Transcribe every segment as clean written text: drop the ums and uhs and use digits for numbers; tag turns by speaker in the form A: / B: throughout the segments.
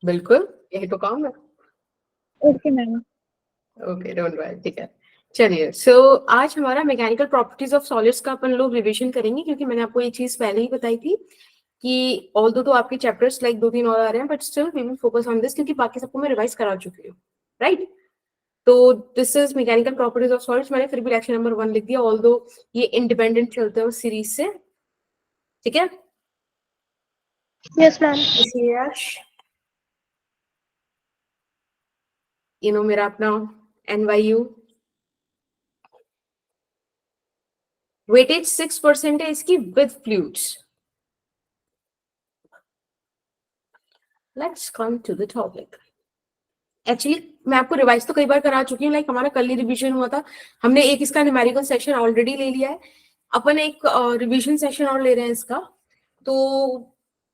A: बिल्कुल, यही तो काम है।
B: Okay ma'am.
A: Okay, don't worry, ठीक है। चलिए, सो आज हमारा मैकेनिकल प्रॉपर्टीज ऑफ सॉलिड्स का अपन लोग रिवीजन करेंगे, क्योंकि मैंने आपको ये चीज पहले ही बताई थी कि ऑल्दो तो आपके चैप्टर्स लाइक 2-3 और आ रहे हैं, but still we will focus on this, क्योंकि बाकी सबको मैं रिवाइज करा चुकी हूँ, राइट? तो this is mechanical properties of solids. मैंने फिर भी लेक्चर नंबर 1 लिख दिया, ऑल्दो ये इंडिपेंडेंट चलते हैं उस सीरीज से, ठीक है?
B: Yes ma'am.
A: यू नो मेरा अपना NYU वेटेज 6% है इसकी with fluids. Let's come to the topic. Actually मैं आपको रिवाइज तो कई बार करा चुकी हूँ, लाइक हमारा कल ही रिवीजन हुआ था, हमने एक इसका न्यूमेरिकल सेक्शन ऑलरेडी ले लिया है, अपन एक रिवीजन सेक्शन और ले रहे हैं इसका। तो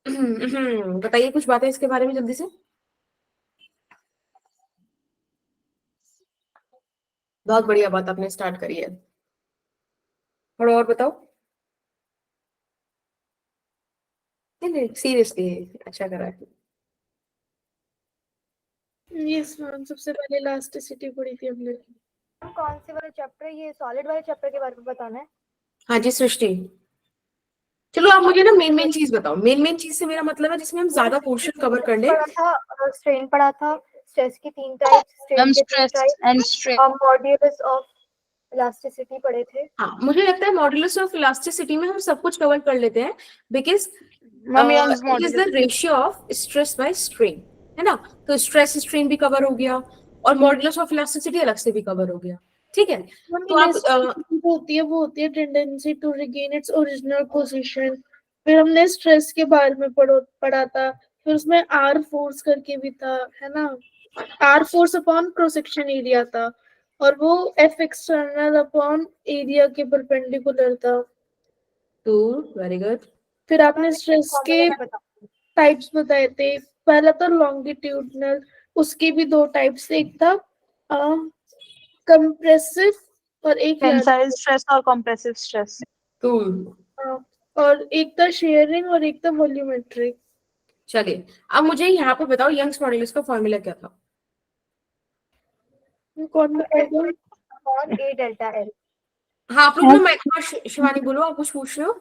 A: बताइए कुछ बातें इसके बारे में जल्दी से। बहुत बढ़िया बात आपने स्टार्ट करी है, थोड़ा और बताओ। नहीं सीरियसली अच्छा करा है।
B: यस मैम, सबसे पहले इलास्टिसिटी पढ़ी थी हमने।
C: कौन से वाले चैप्टर, ये सॉलिड वाले चैप्टर के बारे में बताना है?
A: हाँ जी सृष्टि, चलो आप मुझे ना मेन चीज बताओ। मेन चीज से मेरा मतलब है जिसमें हम ज्यादा पोर्शन कवर कर ले।
C: पढ़ा था, स्ट्रेन पढ़ा था, स्ट्रेस की 3 टाइप्स, स्ट्रेन के 3 टाइप्स, और मॉड्यूलस ऑफ इलास्टिसिटी पढ़े थे।
A: हाँ, मुझे लगता है मॉड्यूलस ऑफ इलास्टिसिटी में हम सब कुछ कवर कर लेते हैं, because it is the ratio of stress by strain, है ना? तो स्ट्रेस स्ट्रेन भी कवर हो गया और मॉड्यूलस ऑफ इलास्टिसिटी अलग से भी कवर हो गया, ठीक है? तो आप
B: वो होती है tendency to regain its original position. फिर हमने स्ट्रेस के बारे में पढ़ा था, फिर उसमें आर फोर्स करके भी था, है ना? R force upon cross section area था, और वो एफ एक्सटर्नल अपॉन एरिया के परपेंडिकुलर था।
A: तो वेरी गुड।
B: फिर आपने स्ट्रेस के टाइप्स बताए थे। पहला तो लॉन्गिट्यूडनल, उसके भी 2 टाइप्स थे, एक था कंप्रेसिव और एक
D: टेंसाइल स्ट्रेस और कंप्रेसिव स्ट्रेस।
A: तो
B: और एक था शेयरिंग और एक था वॉल्यूमेट्रिक।
A: चलिए अब मुझे यहाँ पे बताओ यंग्स मॉड्यूलस का फॉर्मूला क्या था?
B: कौन बताएगा?
C: अपॉन ए डेल्टा एल।
A: हाँ आप लोग ना माइक शिवानी बोलो, आप कुछ पूछ रहे हो?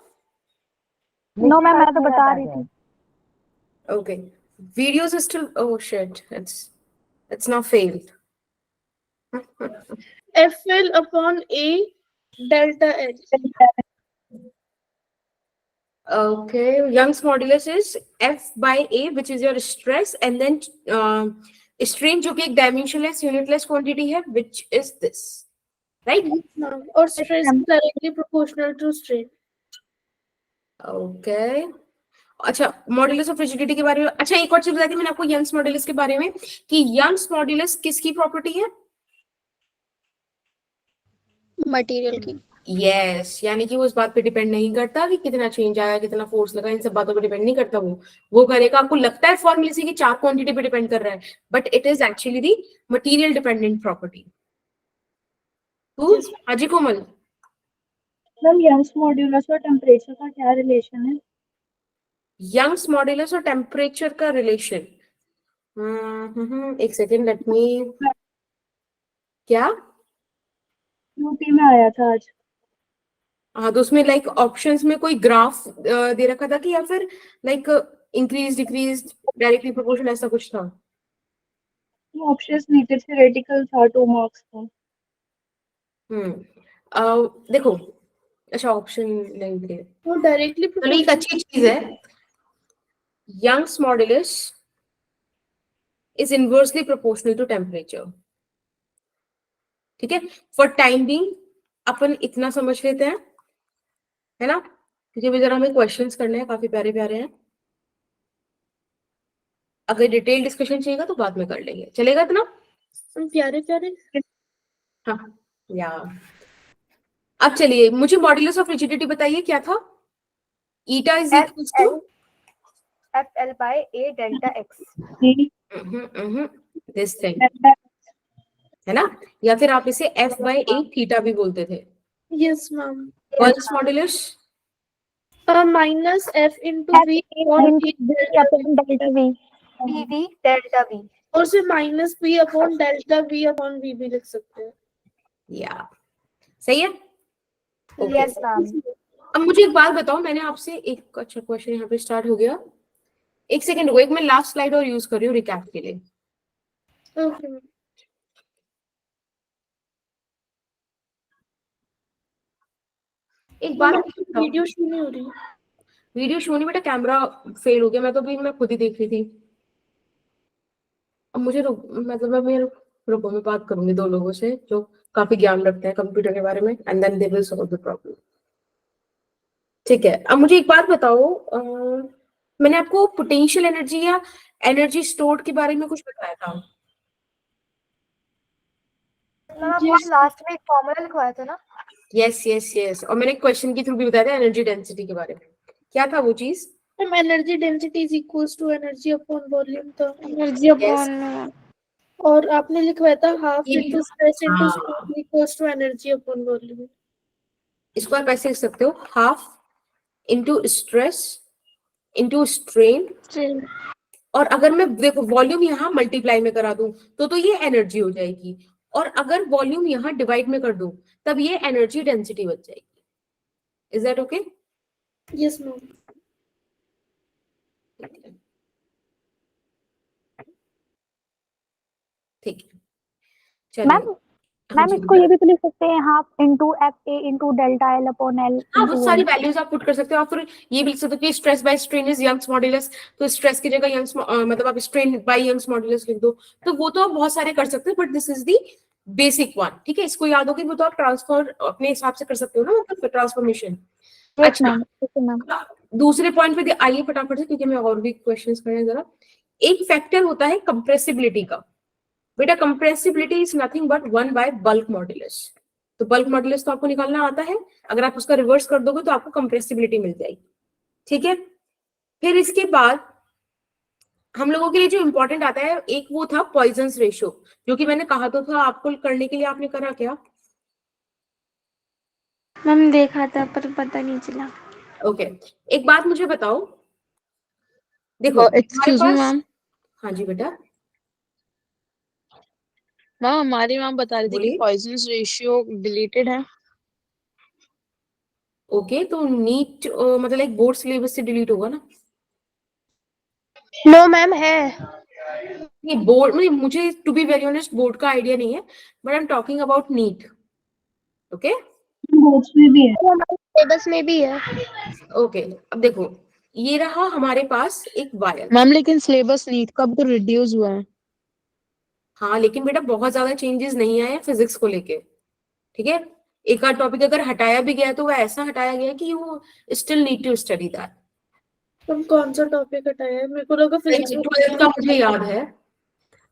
D: नो मैम, मैं तो बता रही थी।
A: Okay. Videos is still, oh shit, it's now failed.
B: FL upon A delta L.
A: Okay, Young's modulus is F by A, which is your stress, and then strain जो कि एक dimensionless unitless quantity है, which is this, right?
B: और stress directly proportional to strain.
A: Okay. अच्छा, modulus of rigidity के बारे में, अच्छा एक और चीज बताती मैंने आपको यंग्स मॉड्यूलस के बारे में, कि यंग्स मॉड्यूलस किसकी प्रॉपर्टी है?
B: मटेरियल की।
A: यस, यानी कि वो इस बात पे डिपेंड नहीं करता कि कितना चेंज आया, कितना फोर्स लगा, इन सब बातों पे डिपेंड नहीं करता। वो करेगा, आपको लगता है फॉर्मूले से कि 4 क्वांटिटी पे डिपेंड कर रहा है, but it is actually the material dependent property. तो अजी कोमल
E: मैम, यंग्स मॉड्यूलस और टेम्परेचर का क्या रिलेशन है?
A: यंग्स मॉड्यूलस और टेम्परेचर का रिलेशन, एक सेकेंड, लेट मी, क्या
E: यूपी में आया था आज।
A: हाँ, तो उसमें लाइक ऑप्शंस में कोई ग्राफ दे रखा था कि, या फिर like increase decrease directly proportional ऐसा कुछ था?
E: ऑप्शंस नीचे थ्योरेटिकल था, 2 मार्क्स का।
A: देखो, अच्छा ऑप्शन नहीं दे,
B: वो डायरेक्टली
A: तो एक अच्छी चीज है, Young's modulus is inversely proportional to temperature, ठीक है? फॉर टाइम बीइंग अपन इतना समझ लेते हैं, है ना? क्योंकि अभी जरा हमें क्वेश्चंस करने हैं, काफी प्यारे प्यारे हैं। अगर डिटेल डिस्कशन चाहिएगा तो बाद में कर लेंगे, चलेगा इतना?
B: प्यारे प्यारे।
A: हाँ या अब चलिए, मुझे मॉड्यूलस ऑफ रिजिडिटी बताइए क्या था? Eta is equals to
C: FL by A delta X.
A: This thing, है ना? या फिर आप इसे F by A थीटा भी बोलते थे।
B: Yes ma'am.
A: Pulse modulus
B: minus F into V और
E: delta V।
C: PV delta V।
B: और से minus P upon delta V upon V भी लिख सकते हैं।
A: या सही है। Okay.
C: Yes ma'am.
A: अब मुझे एक बात बताओ, मैंने आपसे एक अच्छा क्वेश्चन यहाँ पे स्टार्ट हो गया, एक सेकंड रुको, एक मैं लास्ट स्लाइड और यूज कर रही हूँ रिकैप के लिए।
B: Okay ma'am.
A: एक बात,
B: वीडियो शो नहीं हो रही।
A: वीडियो शो नहीं बेटा, कैमरा फेल हो गया, मैं खुद ही देख रही थी। अब मुझे रुको मैं बात करूंगी दो लोगों से जो काफी ज्ञान रखते हैं कंप्यूटर के बारे में, and then they will solve the problem. ठीक है, अब मुझे एक बात बताओ, मैंने आपको पोटेंशियल एनर्जी या एनर्जी स्टोर्ड के बारे में कुछ बताया था?
C: मैम आपको लास्ट में एक फॉर्मूला लिखवाया था ना?
A: यस यस यस, और मैंने क्वेश्चन के थ्रू भी बताया था एनर्जी डेंसिटी के बारे में। क्या था वो चीज?
B: Ma'am energy density is equals to energy upon volume था।
D: एनर्जी अपॉन
B: और आपने लिखवाया था हाफ
A: ये
B: इनटू स्ट्रेस इनटू
A: हाँ।
B: Strain equals to energy upon volume.
A: इसको आप ऐसे लिख सकते हो, half into stress into strain, और अगर मैं देखो वॉल्यूम यहाँ मल्टीप्लाई में करा दूं तो ये एनर्जी हो जाएगी, और अगर वॉल्यूम यहाँ डिवाइड में कर दूं तब ये एनर्जी डेंसिटी बच जाएगी। Is that okay?
B: Yes ma'am.
A: ठीक है,
D: मैम
A: चलिए।
D: मैम इसको ये भी तो लिख सकते हैं half into F A into delta L upon L.
A: हाँ, बहुत सारी वैल्यूज आप पुट कर सकते हो, आप फिर ये भी लिख सकते हो कि stress by strain is Young's modulus, तो स्ट्रेस की जगह यंग्स मतलब आप स्ट्रेन बाय यंग्स मॉड्यूलस लिख दो, तो वो तो आप बहुत सारे कर सकते हो, but this is the basic one. ठीक है, इसको याद होगी, वो तो आप ट्रांसफर अपने हिसाब से कर सकते हो ना, मतलब ट्रांसफॉर्मेशन। अच्छा, दूसरे पॉइंट पे आइए फटाफट से, क्योंकि मैं और भी क्वेश्चंस करें जरा। एक फैक्टर होता है कंप्रेसिबिलिटी का। बेटा compressibility is nothing but 1 by bulk modulus. तो बल्क मॉड्यूलस तो आपको निकालना आता है, अगर आप उसका रिवर्स कर दोगे तो आपको कंप्रेसिबिलिटी मिल जाएगी। ठीक है, फिर इसके बाद हम लोगों के लिए जो इंपॉर्टेंट आता है एक वो था पॉइजन्स रेशियो, जो कि मैंने कहा तो था आपको करने के लिए, आपने करा क्या?
D: मैम देखा था पर पता नहीं चला।
A: ओके, एक बात मुझे बताओ, देखो
F: एक्सक्यूज मी मैम।
A: हाँ जी बेटा
F: मैम हमारी मैम बता रही थी कि
A: बोलिए।
F: पॉइजन्स रेशियो डिलीटेड है।
A: ओके, तो नीट मतलब एक बोर्ड सिलेबस से डिलीट होगा ना?
B: नो मैम है।
A: ये बोर्ड में, मुझे to be very honest board का आइडिया नहीं है, but I am talking about NEET. Okay,
E: boards में भी है,
B: सिलेबस में भी है।
A: ओके, अब देखो ये रहा हमारे पास एक वायर।
F: मैम लेकिन सिलेबस नीट का भी तो रिड्यूस हुआ है।
A: हाँ, लेकिन बेटा बहुत ज्यादा चेंजेस नहीं आए फिजिक्स को लेके। ठीक है, एक आध टॉपिक अगर हटाया भी गया तो वो ऐसा हटाया गया कि वो still need to study that.
B: तुम कौन सा टॉपिक हटाया है? मेरे को लगा फिजिक्स में
A: 12th का मुझे याद है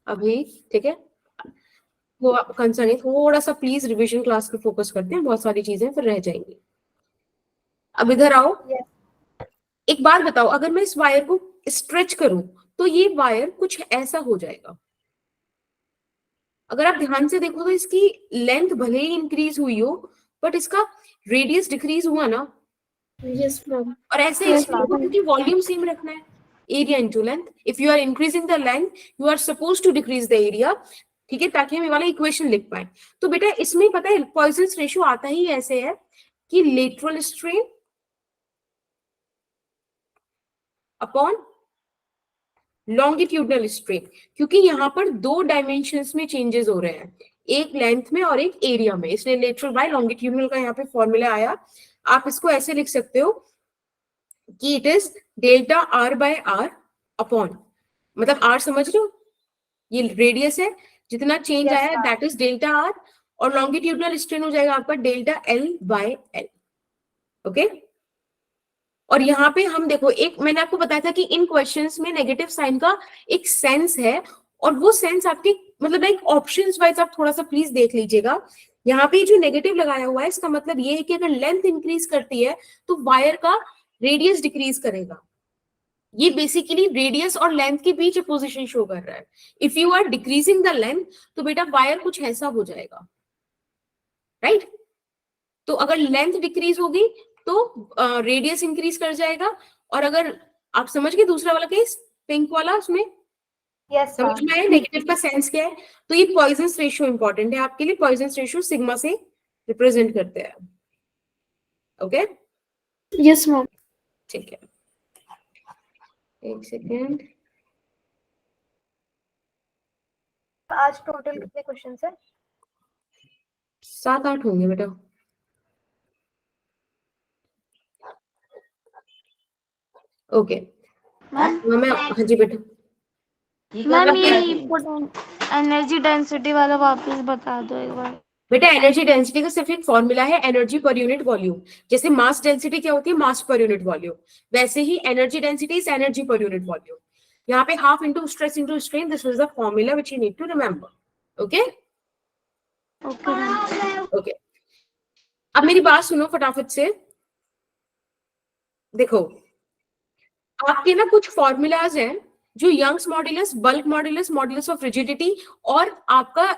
A: अभी। ठीक है, वो कंसर्न है, थोड़ा सा प्लीज रिवीजन क्लास पे फोकस करते हैं, बहुत सारी चीजें फिर रह जाएंगी। अब इधर आओ, एक बात बताओ, अगर मैं इस वायर को स्ट्रेच करूं तो ये वायर कुछ ऐसा हो जाएगा। अगर आप ध्यान से देखो तो इसकी लेंथ भले ही इंक्रीज हुई हो, बट इसका रेडियस डिक्रीज हुआ ना।
B: Yes ma'am.
A: और ऐसे इसलिए हुआ क्योंकि वॉल्यूम सेम रखना है, area into length. If you are increasing the length you are suppose to decrease the area. ठीक है, ताकि हम ये वाला इक्वेशन लिख पाए। तो बेटा इसमें पता है पॉइजन्स रेशियो आता ही ऐसे है कि lateral strain upon longitudinal strain, क्योंकि यहाँ पर दो डायमेंशंस में चेंजेस हो रहे हैं, एक लेंथ में और एक एरिया में, इसलिए लेटरल बाय लॉन्गिट्यूडनल का यहाँ पे फॉर्मूला आया। आप इसको ऐसे लिख सकते हो कि it is delta R by R upon, मतलब आर समझ रहे हो, ये रेडियस है, जितना चेंज
C: Yes,
A: आया है
C: ma'am.
A: That is delta are, और लॉन्गिट्यूडनल स्ट्रेन हो जाएगा आपका delta L by L. Okay, और यहाँ पे हम देखो, एक मैंने आपको बताया था कि इन क्वेश्चंस में नेगेटिव साइन का एक सेंस है, और वो सेंस आपके मतलब एक ऑप्शंस वाइज आप थोड़ा सा प्लीज देख लीजिएगा। यहाँ पे जो नेगेटिव लगाया हुआ है इसका मतलब ये है कि अगर लेंथ इंक्रीज करती है तो वायर का रेडियस डिक्रीज करेगा। ये बेसिकली रेडियस और लेंथ के बीच पोजीशन शो कर रहा है। If you are decreasing the length तो बेटा वायर कुछ ऐसा हो जाएगा, राइट? तो अगर लेंथ डिक्रीज होगी तो रेडियस इंक्रीज कर जाएगा, और अगर आप समझ गए दूसरा वाला केस पिंक वाला, उसमें
C: Yes,
A: समझ
C: ma'am.
A: में आया नेगेटिव का सेंस क्या है? तो ये पॉइजन रेशियो इंपॉर्टेंट है आपके लिए, पॉइजन रेशियो सिग्मा से रिप्रेजेंट करते हैं। Okay,
B: Yes, ma'am.
A: ठीक है, एक सेकेंड।
C: आज टोटल कितने क्वेश्चन है?
A: 7-8 होंगे बेटा। ओके मैं, हाँ जी बेटा।
G: मैम ये एनर्जी डेंसिटी वाला वापस बता दो एक बार।
A: बेटा एनर्जी डेंसिटी का सिर्फ एक फॉर्मूला है, एनर्जी पर यूनिट वॉल्यूम। जैसे मास डेंसिटी क्या होती है? मास पर यूनिट वॉल्यूम। वैसे ही energy density is energy per unit volume. यहाँ पे half into stress into strain, this is the formula which you need to remember. Okay okay, अब मेरी बात सुनो फटाफट से। देखो आपके ना कुछ फॉर्मूलाज हैं जो Young's modulus, bulk modulus, modulus of rigidity और आपका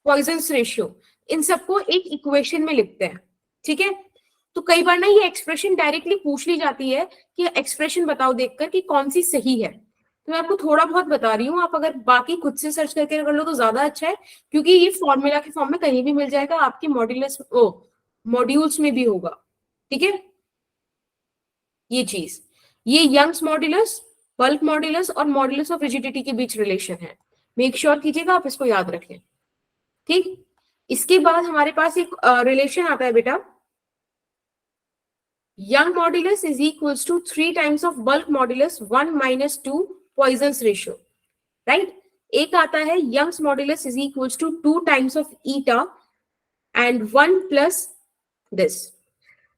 A: पॉइजन्स रेशियो, इन सबको एक इक्वेशन में लिखते हैं। ठीक है, तो कई बार ना ये एक्सप्रेशन डायरेक्टली पूछ ली जाती है कि एक्सप्रेशन बताओ देखकर कि कौन सी सही है। तो मैं आपको थोड़ा बहुत बता रही हूँ, आप अगर बाकी खुद से सर्च करके कर लो तो ज्यादा अच्छा है, क्योंकि ये फॉर्मूला के फॉर्म में कहीं भी मिल जाएगा, आपके मॉड्यूलस मॉड्यूल्स में भी होगा। ठीक है, ये चीज, ये यंग्स मॉड्यूलस, बल्क मॉड्यूलस और मॉड्यूलस ऑफ रिजिडिटी के बीच रिलेशन है। मेक श्योर कीजिएगा आप इसको याद रखें। ठीक, इसके बाद हमारे पास एक रिलेशन आता है बेटा, young modulus is equals to 3 times of bulk modulus 1 minus 2 Poisson's ratio, right? एक आता है young's modulus is equals to 2 times of eta and 1 plus this.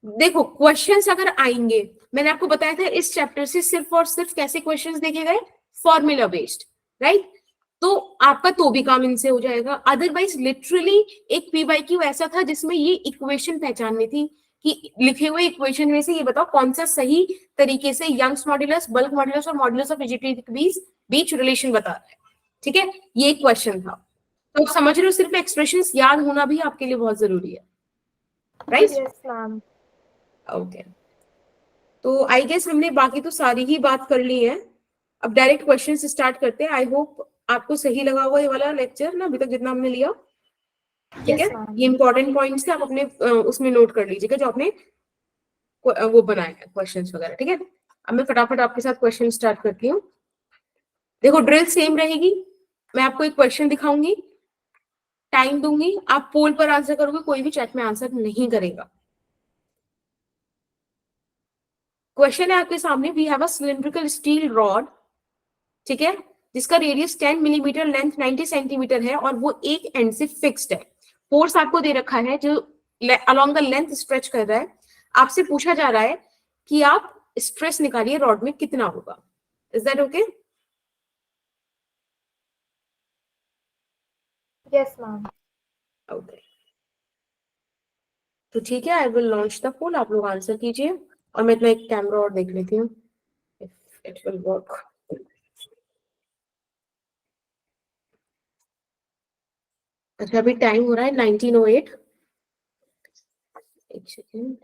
A: देखो क्वेश्चंस अगर आएंगे, मैंने आपको बताया था इस चैप्टर से सिर्फ और सिर्फ कैसे क्वेश्चंस देखे गए? Formula based, right? तो आपका तो भी काम इनसे हो जाएगा। अदरवाइज लिटरली एक पीवाईक्यू ऐसा था जिसमें ये इक्वेशन पहचाननी थी कि लिखे हुए इक्वेशन में से ये बताओ कौन सा सही तरीके से यंग्स मॉड्यूलस, बल्क मॉड्यूलस और मॉड्यूलस ऑफ रिजिडिटी के बीच रिलेशन बता रहा है। ठीक है, ये क्वेश्चन था। तो आप समझ रहे हो, सिर्फ एक्सप्रेशंस याद होना भी आपके लिए बहुत जरूरी है, राइट?
C: Yes, ma'am.
A: ओके, तो आई गेस हमने बाकी तो सारी ही बात कर ली है। अब डायरेक्ट क्वेश्चन स्टार्ट करते हैं। आई होप आपको सही लगा होगा ये वाला लेक्चर ना, अभी तक जितना हमने लिया। ठीक है,
C: Yes, ma'am.
A: ये इंपॉर्टेंट पॉइंट्स थे, आप अपने उसमें नोट कर लीजिएगा जो आपने वो बनाए हैं क्वेश्चंस वगैरह। ठीक है, अब मैं फटाफट आपके साथ क्वेश्चन स्टार्ट करती हूँ। देखो ड्रिल सेम रहेगी, मैं आपको एक क्वेश्चन दिखाऊंगी, टाइम दूंगी, आप पोल पर आंसर करोगे, कोई भी चैट में आंसर नहीं करेगा। क्वेश्चन है आपके सामने, we have a cylindrical steel rod, ठीक है, जिसका रेडियस 10 मिलीमीटर, लेंथ 90 सेंटीमीटर है और वो एक एंड से फिक्स्ड है। फोर्स आपको दे रखा है जो अलोंग द लेंथ स्ट्रेच कर रहा है। आपसे पूछा जा रहा है कि आप स्ट्रेस निकालिए रॉड में कितना होगा। Is that okay?
C: Yes, ma'am.
A: Okay, तो ठीक है, आई विल लॉन्च द पोल, आप लोग आंसर कीजिए और मैं इतना एक कैमरा और देख लेती हूँ इफ इट विल वर्क। अच्छा अभी टाइम हो रहा है 19:08। एक सेकेंड,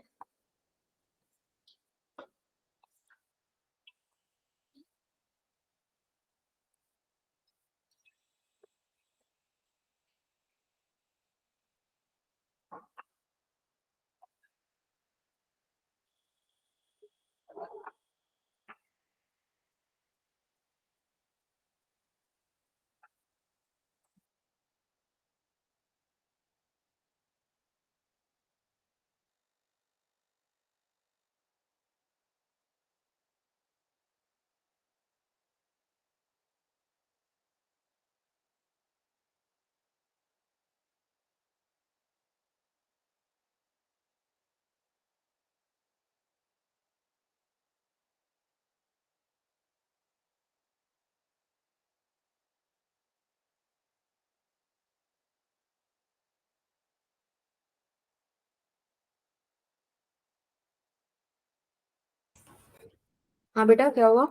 A: हाँ बेटा क्या हुआ?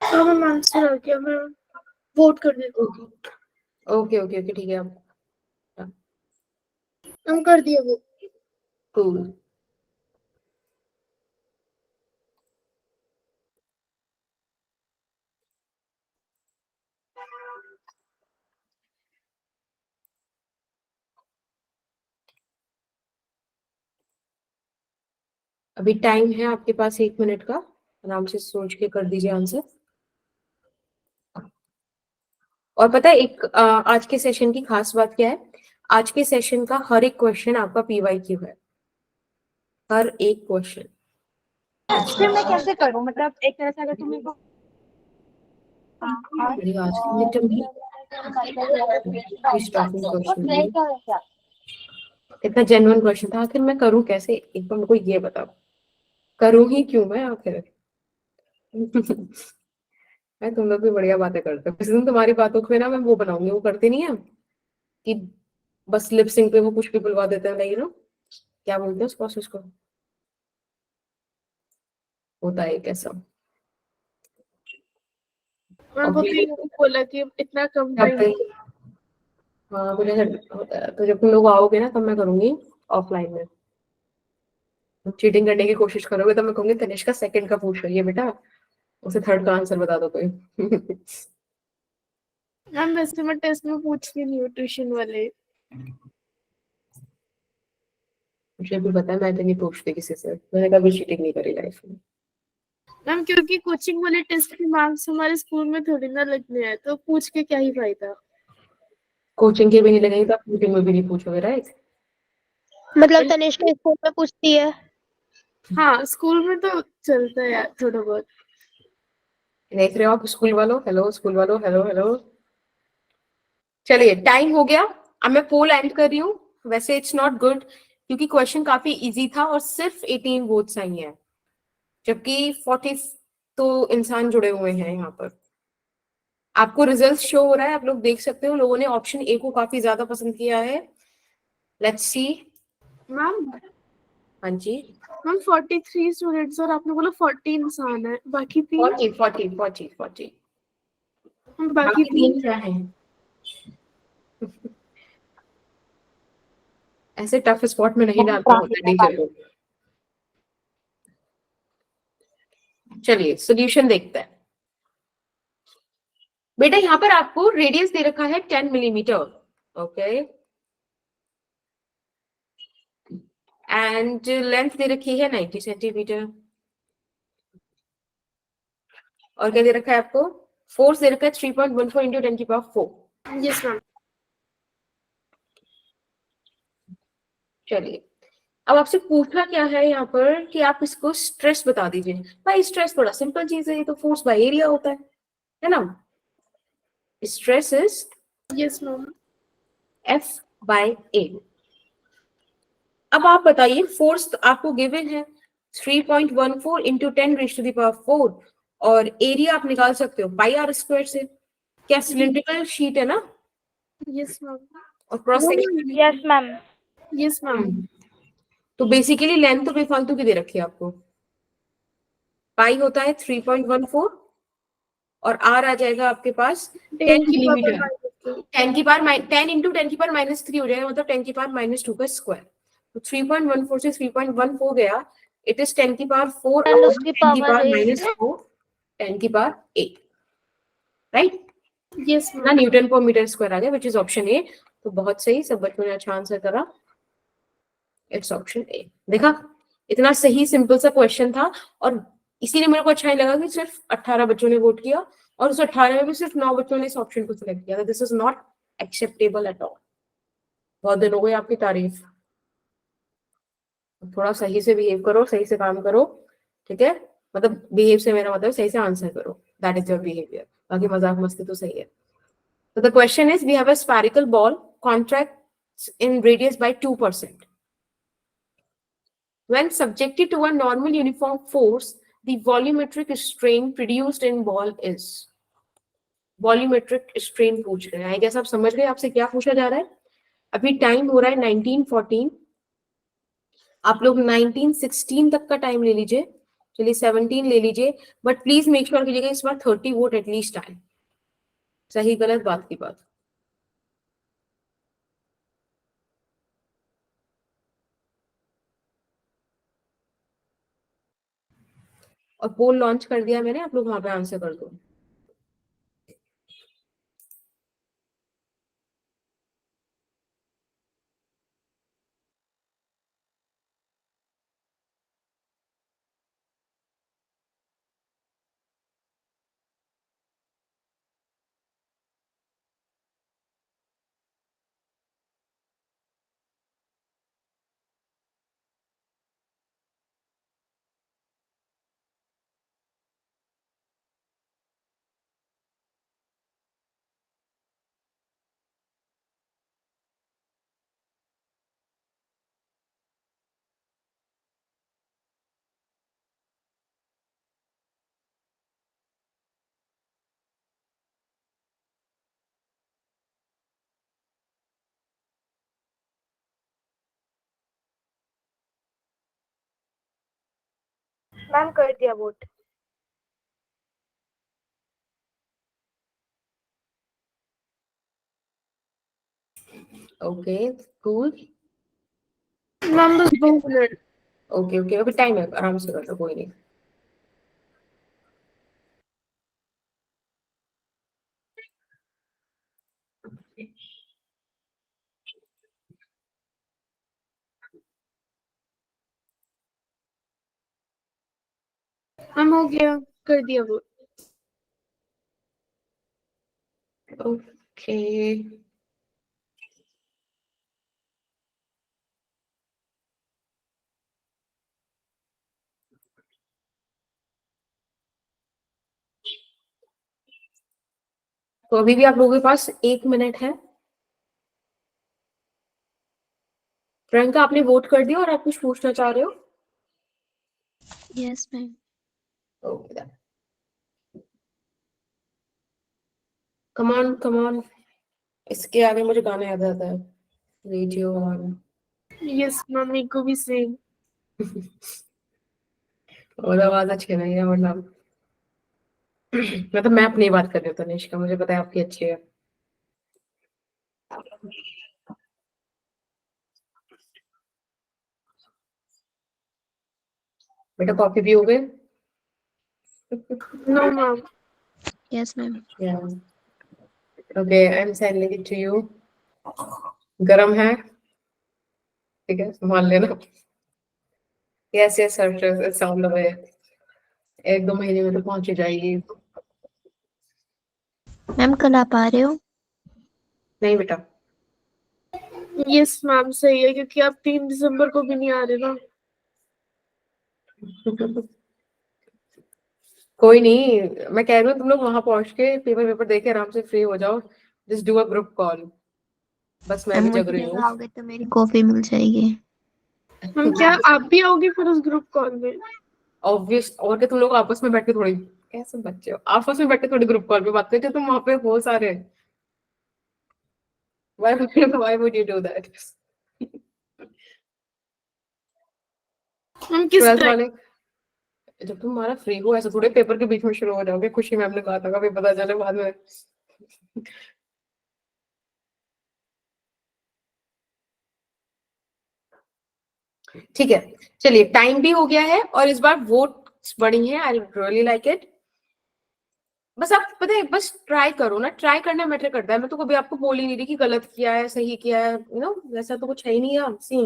B: हाँ मैम, आंसर आ गया, मैं वोट कर देती
A: ओके ओके ओके ओके, ठीक है, अब
B: हूँ। हम कर दिया वो।
A: कूल। अभी टाइम है आपके पास 1 मिनट का, आराम से सोच के कर दीजिए आंसर। और पता है एक आज के सेशन की खास बात क्या है, आज के सेशन का हर एक क्वेश्चन आपका PYQ है, हर एक क्वेश्चन।
C: फिर मैं कैसे करूँ, मतलब एक तरह से अगर तुम मेरे को
A: मेरी आज की मिड भी स्टार्टिंग क्वेश्चन इतना जेन्युइन क्वेश्चन था, आखिर मैं करूं कैसे, एक बार मेरे को ये बताओ, करूं ही क्यों मैं आखिर? मैं तुम लोग भी बढ़िया बातें करते हो, किसी दिन तुम्हारी बातों पे ना मैं वो बनाऊंगी, वो करते नहीं है कि बस लिप सिंक पे वो कुछ भी बुलवा देते हैं, नहीं नो क्या बोलते हैं उस प्रोसेस को, होता है कैसा।
B: और वो भी बोला कि इतना कम टाइम।
A: हाँ कुछ ऐसा होता है, तो जब तुम लोग आओगे ना तब मैं करूंगी ऑफलाइन में। चीटिंग करने की कोशिश करोगे तो मैं कहूंगी तनिष्का सेकंड का पूछ रही है बेटा, उसे थर्ड का आंसर बता दो कोई।
B: मैम वैसे मैं टेस्ट में पूछती नहीं हूँ ट्यूशन वाले।
A: मुझे भी पता है, मैं तो नहीं पूछती किसी से, मैंने कभी चीटिंग नहीं करी लाइफ में।
B: मैम क्योंकि कोचिंग वाले टेस्ट के मार्क्स हमारे स्कूल में थोड़ी ना लगने हैं, तो पूछ के क्या ही फायदा।
A: कोचिंग के भी नहीं लगेंगे तो आप मीटिंग में भी नहीं पूछोगे, राइट?
D: मतलब तनिष्का स्कूल में पूछती है।
B: हाँ स्कूल में तो चलता है यार थोड़ा बहुत।
A: देख रहे हो आप स्कूल वालों, हेलो स्कूल वालों, हेलो हेलो। चलिए टाइम हो गया, अब मैं पोल एंड कर रही हूँ। वैसे इट्स नॉट गुड क्योंकि क्वेश्चन काफी इजी था और सिर्फ 18 वोट्स आई हैं, जबकि 40 तो इंसान जुड़े हुए हैं यहाँ पर। आपको रिजल्ट शो हो रहा है, आप लोग देख सकते हो, लोगों ने ऑप्शन ए को काफी ज्यादा पसंद किया है। Let's see.
B: मैम
A: हाँ जी,
B: मैम 43 स्टूडेंट्स और आपने बोला 40 इंसान है, बाकी 3
A: 40 40 40 40
B: बाकी
A: बाकी
B: 3
A: 3 क्या है? ऐसे टफ स्पॉट में नहीं डालना होता टीचर को। चलिए सोल्यूशन देखते हैं। बेटा यहाँ पर आपको रेडियस दे रखा है 10 मिलीमीटर, ओके, एंड लेंथ दे रखी है 90 सेंटीमीटर। और क्या दे रखा है आपको? फोर्स दे रखा है 3.14 इंटू 10 की पावर 4।
B: Yes ma'am.
A: चलिए अब आपसे पूछा क्या है यहाँ पर कि आप इसको स्ट्रेस बता दीजिए। भाई स्ट्रेस बड़ा सिंपल चीज है, ये तो फोर्स बाय एरिया होता है ना? Stress is
B: yes ma'am.
A: F by A। अब आप बताइए, फोर्स आपको गिवन है 3.14 into 10 raise to the power 4, और एरिया आप निकाल सकते हो पाई आर स्क्वायर से। क्या सिलिंड्रिकल शीट है ना,
B: यस मैम।
A: और cross section.
C: Yes ma'am.
B: Yes ma'am.
A: तो बेसिकली लेंथ तो बेफालतू की दे रखी है आपको, पाई होता है 3.14 और आर आ जाएगा आपके पास 10
B: 10 की
A: मिलीमीटर।
B: पावर
A: 10 की पावर 10 इंटू 10 की पावर -3 हो जाएगा, मतलब 10 की पावर -2 का स्क्वायर। तो 3.14 से 3.14 गया, इट इज 10 की पावर 4
C: 10
A: अपॉन
C: उसकी
A: 10 की
C: पावर
A: पावर
C: है।
A: -4, 10 की पावर 8, राइट?
B: यस
A: ना
B: मैम।
A: न्यूटन पर मीटर स्क्वायर आ गया, विच इज ऑप्शन ए। तो बहुत सही, सब बच्चों ने अच्छा आंसर करा, इट्स ऑप्शन ए। देखा, इतना सही सिंपल सा क्वेश्चन था, और इसीलिए मेरे को अच्छा नहीं लगा कि सिर्फ 18 बच्चों ने वोट किया, और उस 18 में भी सिर्फ 9 बच्चों ने इस ऑप्शन को सिलेक्ट किया। This is not acceptable at all. बहुत दिन हो गई आपकी तारीफ, थोड़ा सही से बिहेव करो, सही से काम करो, ठीक है? मतलब बिहेव से मेरा मतलब सही से आंसर करो, दैट इज योर बिहेवियर। बाकी मजाक मस्ती तो सही है। So the question is, we have a spherical ball contracts in radius by 2%. When subjected to a normal uniform force, the volumetric strain produced in ball is. Volumetric strain पूछ रहे हैं। I guess आप समझ गए आपसे क्या पूछा जा रहा है। अभी टाइम हो रहा है 1914, आप लोग 1916 तक का टाइम ले लीजिए, चलिए 17 ले लीजिए, बट प्लीज मेक श्योर कीजिएगा इस बार 30 वोट एटलीस्ट आए। सही गलत बात की बात। और पोल लॉन्च कर दिया मैंने, आप लोग वहां पे आंसर कर दो।
C: मैम कर दिया वोट।
A: Okay cool.
B: मैम बस 2 मिनट।
A: ओके ओके अभी टाइम है, आराम से कर लो, कोई नहीं।
B: मैम हो गया, कर दिया वोट।
A: ओके तो अभी भी आप लोगों के पास 1 मिनट है। प्रियंका आपने वोट कर दिया और आप कुछ पूछना चाह रहे हो?
G: Yes ma'am.
A: ओके कमान कमान, इसके आगे मुझे गाना याद आता है, रेडियो ऑन।
B: यस मैम, मेरे को भी सेम।
A: और आवाज अच्छी नहीं है मतलब मतलब मैं अपनी बात कर रही हूँ तनिष्का, मुझे पता है आपकी अच्छी है। बेटा कॉफी भी हो गए?
B: No ma'am.
G: Yes ma'am.
A: Okay I am sending it to you. गरम है, ठीक है, संभाल लेना। Yes yes sir, it's on the way. 1-2 महीने में तो पहुंच ही जाएगी।
G: मैम कल आप आ रहे हो?
A: नहीं बेटा।
B: यस मैम सही है, क्योंकि आप 3 दिसंबर को भी नहीं आ रहे ना।
A: कोई नहीं, मैं कह रही हूँ तुम लोग वहां पहुंच के पेपर पेपर दे के आराम से फ्री हो जाओ, just do a group call. बस मैं भी
G: मैम
A: जग
G: मुझे
A: रही
G: जब
A: हूँ।
G: आओगे तो मेरी कॉफी मिल जाएगी।
B: हम क्या आप भी आओगे फिर उस ग्रुप कॉल में?
A: ऑब्वियस, और क्या तुम लोग आपस में बैठ के थोड़ी, कैसे बच्चे हो, आपस में बैठ के थोड़ी ग्रुप कॉल पे बात करते, तुम वहां पे हो सारे। why would you do that?
B: हम किस
A: 12th
B: टाइम?
A: वाले जब तुम हमारा फ्री हो, ऐसे थोड़े पेपर के बीच में शुरू हो जाओगे। खुशी मैम ने कहा था, कभी पता चले बाद में। ठीक है चलिए, टाइम भी हो गया है और इस बार वोट बढ़ी है। I really like it. बस आप पता है, बस ट्राई करो ना, ट्राई करना मैटर करता है। मैं तो कभी आपको बोल ही नहीं रही कि गलत किया है सही किया है, वैसा तो कुछ है ही नहीं। आप सीन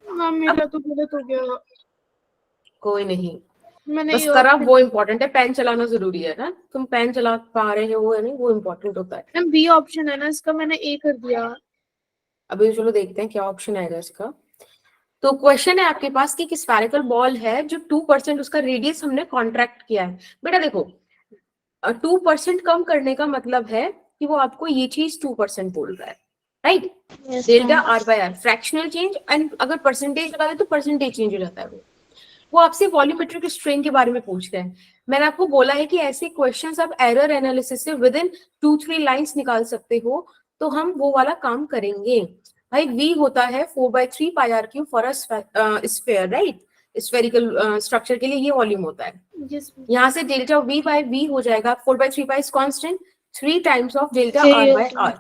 B: मैम मेरा तो गलत हो गया।
A: कोई नहीं,
B: मैंने
A: बस
B: ये
A: करा
B: option-
A: वो इम्पोर्टेंट है। पेन चलाना जरूरी है ना, तुम पेन चला पा रहे हो या नहीं, वो इम्पोर्टेंट होता है।
B: मैम बी ऑप्शन है ना इसका, मैंने ए कर दिया।
A: अभी चलो देखते हैं क्या ऑप्शन आएगा इसका। तो क्वेश्चन है आपके पास कि स्फेरिकल बॉल है जो 2% उसका रेडियस हमने कॉन्ट्रैक्ट किया है। बेटा देखो, 2% कम करने का मतलब है कि वो आपको ये चीज 2% बोल रहा है, right? Delta R by R fractional change, and अगर परसेंटेज लगा दे तो परसेंटेज चेंज हो जाता है। वो आपसे वॉल्यूमेट्रिक स्ट्रेन के बारे में पूछ रहे हैं। मैंने आपको बोला है कि ऐसे क्वेश्चंस आप एरर एनालिसिस से विद इन 2-3 लाइंस निकाल सकते हो, तो हम वो वाला काम करेंगे। भाई v होता है 4/3 pi R cube for a sphere, right? Spherical structure के लिए ये वॉल्यूम होता है।
B: यस
A: यहाँ से डेल्टा v बाय v हो जाएगा 4/3 pi is constant, 3 times of delta r by r,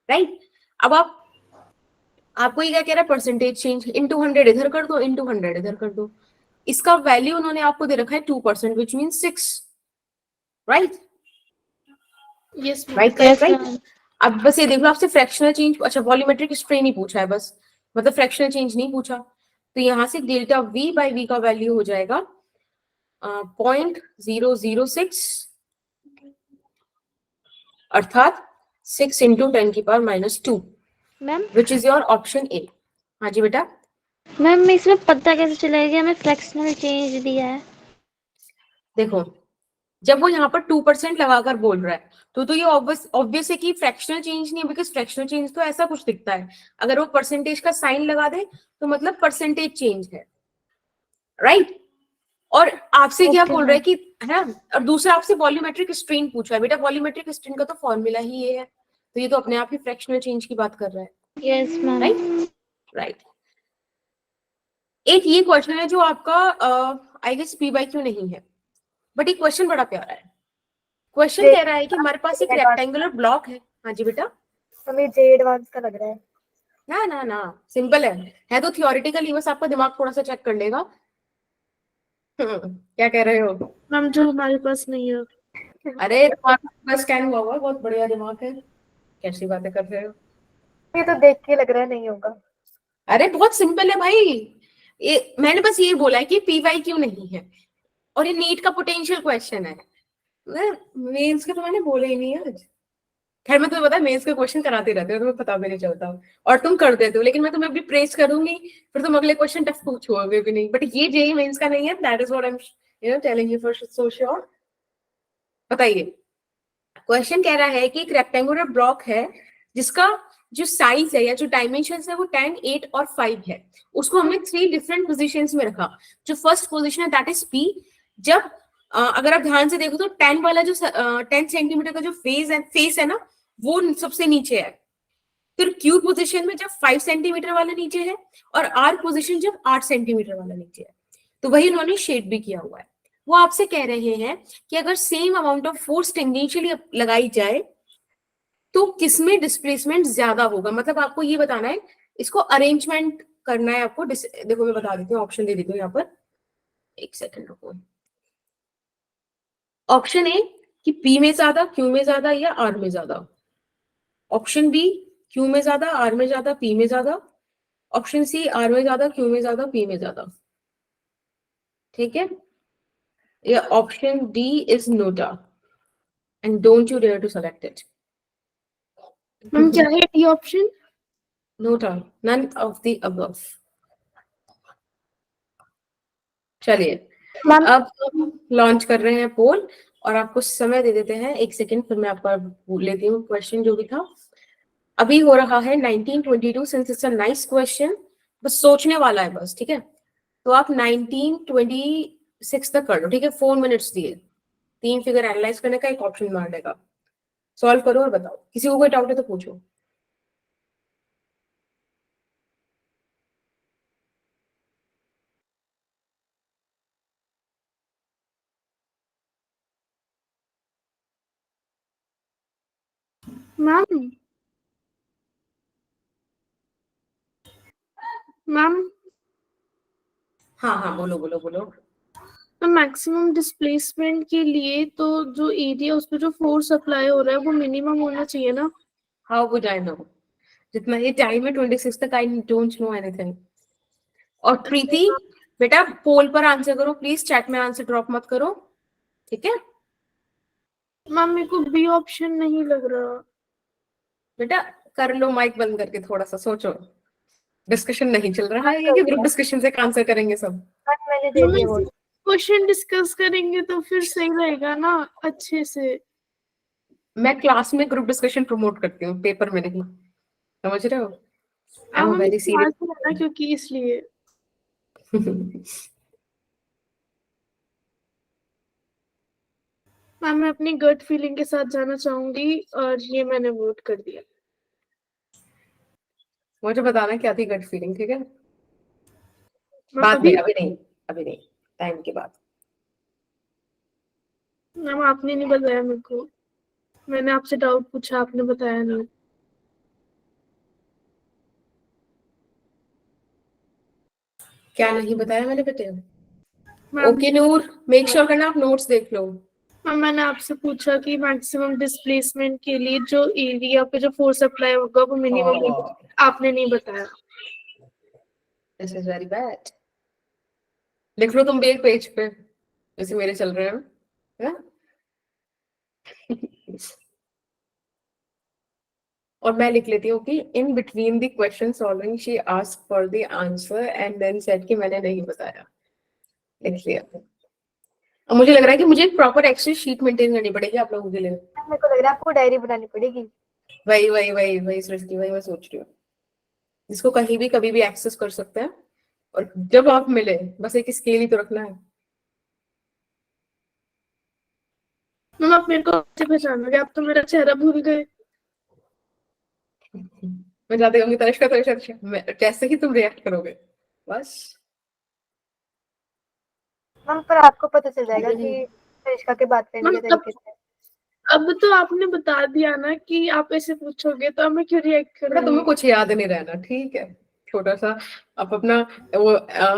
A: right? अब आपको ये क्या कह रहा है, परसेंटेज चेंज इनटू 100 इधर कर दो, इनटू 100 इधर कर दो। इसका वैल्यू उन्होंने आपको दे रखा है 2%, which mean 6, right?
B: Yes
A: right correct right. अब बस ये देख लो, आपसे फ्रैक्शनल चेंज, अच्छा वॉल्यूमेट्रिक स्ट्रेन ही पूछा है बस, मतलब फ्रैक्शनल चेंज नहीं पूछा। तो यहाँ से डेल्टा v बाई v का वैल्यू हो जाएगा 0.006, अर्थात 6 into 10⁻²,
G: ma'am
A: which is your option A. हाँ जी बेटा।
G: मैम इसमें पता कैसे चलेगा कि हमें फ्रैक्शनल चेंज दिया है?
A: देखो, जब वो यहाँ पर 2% लगाकर बोल रहा है तो ये ऑब्वियस है कि फ्रैक्शनल चेंज नहीं है, बिकॉज फ्रैक्शनल चेंज तो ऐसा कुछ दिखता है। अगर वो परसेंटेज का साइन लगा दे तो मतलब परसेंटेज चेंज है, राइट? और आपसे क्या बोल रहा है कि, है ना, और दूसरा आपसे वॉल्यूमेट्रिक स्ट्रेन पूछा है। बेटा वॉल्यूमेट्रिक स्ट्रेन का तो फॉर्मूला ही ये है, तो ये तो अपने आप ही फ्रैक्शनल चेंज की बात कर रहा है,
G: यस मैम।
A: राइट? राइट। एक ये क्वेश्चन है जो आपका I guess P by Q नहीं है, बट ये क्वेश्चन बड़ा प्यारा है। क्वेश्चन कह रहा है कि हमारे पास एक रेक्टेंगुलर ब्लॉक है। हाँ जी बेटा।
C: हमें जे एडवांस का लग रहा है।
A: ना ना ना, सिंपल है तो थियोरिटिकली, बस आपका दिमाग थोड़ा सा चेक कर लेगा। क्या कह रहे हो?
B: मैम जो हमारे पास नहीं है।
A: अरे तुम्हारा स्कैन हुआ हुआ, बहुत बढ़िया दिमाग है, कैसी बातें कर रहे हो?
C: ये तो देख के लग रहा है नहीं होगा।
A: अरे बहुत सिंपल है भाई, ये मैंने बस ये बोला है कि पी वाई क्यू नहीं है, और ये नीट का पोटेंशियल क्वेश्चन है। मेंस के तो मैंने बोले ही नहीं आज। खैर मैं तुम्हें पता है मेंस के क्वेश्चन कराते रहते हो, तुम्हें पता भी नहीं चलता, और तुम कर देते हो, लेकिन मैं तुम्हें अभी प्रेस करूंगी, फिर तुम अगले क्वेश्चन टफ पूछोगे भी नहीं। बट ये जेई मेंस का नहीं है, that is what I am telling you for so sure. बताइए, क्वेश्चन कह रहा है कि एक रेक्टेंगुलर ब्लॉक है जिसका जो साइज है या जो डायमेंशन है वो 10, 8 और 5 है। उसको हमने 3 डिफरेंट पोजीशंस में रखा। जो फर्स्ट पोजीशन है दैट इज पी। जब अगर आप ध्यान से देखो तो 10 वाला जो 10 सेंटीमीटर का जो फेस है ना, वो सबसे नीचे है। फिर क्यू पोजीशन में जब 5 सेंटीमीटर वाला नीचे है, और आर पोजीशन जब 8 सेंटीमीटर वाला नीचे है। तो वही उन्होंने शेड भी किया हुआ है। वो आपसे कह रहे हैं कि अगर same amount of force tangentially लगाई जाए तो किसमें डिस्प्लेसमेंट ज्यादा होगा। मतलब आपको ये बताना है, इसको अरेंजमेंट करना है आपको। देखो मैं बता देती हूँ, ऑप्शन दे देती हूँ यहाँ पर, एक सेकंड रुको। ऑप्शन ए कि पी में ज्यादा, क्यू में ज्यादा या आर में ज्यादा। ऑप्शन बी क्यू में ज्यादा, आर में ज्यादा, पी में ज्यादा। ऑप्शन सी आर में ज्यादा, क्यू में ज्यादा, पी में ज्यादा। ठीक है, या option D is NOTA, and don't you dare to select it.
B: Ma'am क्या है ये option?
A: NOTA, none of the above. चलिए अब हम लॉन्च कर रहे हैं पोल, और आपको समय दे देते हैं 1 सेकेंड, फिर मैं आपका भूल लेती हूँ क्वेश्चन जो भी था। अभी हो रहा है 1922, since it's a nice question, बस सोचने वाला है बस, ठीक है। तो आप 1926 तक कर लो, ठीक है। 4 मिनट्स दिए, 3 फिगर एनालाइज करने का, एक ऑप्शन मारने का। सॉल्व करो और बताओ, किसी को कोई डाउट है तो पूछो।
B: मैम मैम
A: हाँ हाँ, बोलो बोलो बोलो।
B: तो मैक्सिमम डिस्प्लेसमेंट के लिए तो जो एरिया उस पर जो फोर्स अप्लाई हो रहा है वो मिनिमम होना चाहिए ना।
A: How would I know? जितना ये टाइम है 26 तक, आई डोंट नो एनीथिंग। और प्रीति बेटा पोल पर आंसर करो प्लीज, चैट में आंसर ड्रॉप मत करो, ठीक है।
B: मैम मेरे को बी ऑप्शन नहीं लग रहा।
A: बेटा कर लो माइक बंद करके, थोड़ा सा सोचो। डिस्कशन नहीं चल रहा है, ये ग्रुप डिस्कशन से आंसर करेंगे सब।
C: मैंने दे दिया वो।
B: क्वेश्चन डिस्कस करेंगे तो फिर सही रहेगा ना, अच्छे से।
A: मैं क्लास में ग्रुप डिस्कशन प्रमोट करती हूँ, पेपर में नहीं, समझ रहे हो? आई एम
B: अब हम
A: वेरी
B: क्लास में है ना, क्योंकि इसलिए।
A: सीरियस।
B: मैम मैं अपनी गट फीलिंग के साथ जाना चाहूंगी, और ये मैंने वोट कर दिया।
A: मुझे बताना क्या थी गट फीलिंग, ठीक है।
B: मैम
A: बाद में, अभी नहीं, अभी नहीं, टाइम के बाद।
B: मैम आपने नहीं बताया मेरे को, मैंने आपसे डाउट पूछा, आपने बताया नहीं।
A: क्या नहीं बताया मैंने बेटे?
B: मैम
A: ओके नूर, मेक श्योर करना आप नोट्स देख लो।
B: मैम मैंने आपसे पूछा कि मैक्सिमम डिस्प्लेसमेंट के लिए जो एरिया पे जो फोर्स अप्लाई होगा वो मिनिमम होगा, आपने नहीं बताया।
A: This is very bad. लिख लो तुम भी एक पेज पे, जैसे मेरे चल रहे हैं, है? और मैं लिख लेती हूँ कि in between the question solving she asked for the answer and then said कि मैंने नहीं बताया। लिख लिया। अब मुझे लग रहा है कि मुझे एक प्रॉपर एक्सेल शीट मेंटेन करनी पड़ेगी आप लोगों के लिए।
C: मेरे को लग रहा है आपको डायरी बनानी पड़ेगी।
A: वही वही वही वही सृष्टि, वही मैं सोच रही हूँ, जिसको कहीं भी कभी भी एक्सेस कर सकते हैं, और जब आप मिले बस एक स्केल ही तो रखना है।
B: मैम आप मेरे को कैसे पहचानोगे, आप तो मेरा चेहरा भूल गए।
A: मैं जाते कहूंगी तनिष्का तनिष्का, जैसे ही तुम रिएक्ट करोगे बस।
C: मैम पर आपको पता चल जाएगा कि तनिष्का के बात करने के
B: मैम
C: तरीके से।
B: अब तो आपने बता दिया ना कि आप ऐसे पूछोगे तो मैं क्यों रिएक्ट
A: बेटा तुम्हें
B: करूंगी।
A: कुछ याद नहीं रहना, ठीक है। छोटा सा आप अपना वो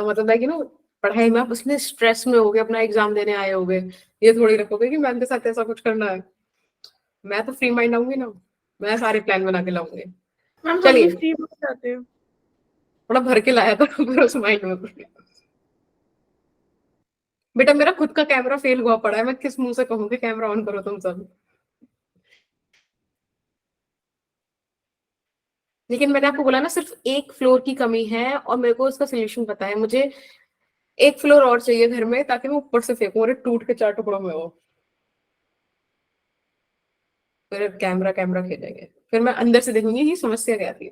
A: मतलब है कि ना पढ़ाई में आप उसमें स्ट्रेस में होगे, अपना एग्जाम देने आए होगे, ये थोड़ी रखोगे कि मैम के साथ ऐसा कुछ करना है। मैं तो फ्री माइंड आऊंगी ना, मैं सारे प्लान बना के लाऊंगी।
B: मैम हम
A: चलिए
B: भी फ्री हो जाते हैं।
A: थोड़ा भर के लाया था फिर उस माइंड में। बेटा मेरा खुद का कैमरा फेल हुआ पड़ा है, मैं किस मुंह से कहूंगी कैमरा ऑन करो तुम सब। लेकिन मैंने आपको बोला ना सिर्फ एक फ्लोर की कमी है और मेरे को उसका सोल्यूशन पता है। मुझे एक फ्लोर और चाहिए घर में ताकि मैं ऊपर से फेंकूं और ये टूट के 4 टुकड़ों में हो। फिर कैमरा कैमरा खेलेंगे, फिर मैं अंदर से देखूंगी ये समस्या क्या थी।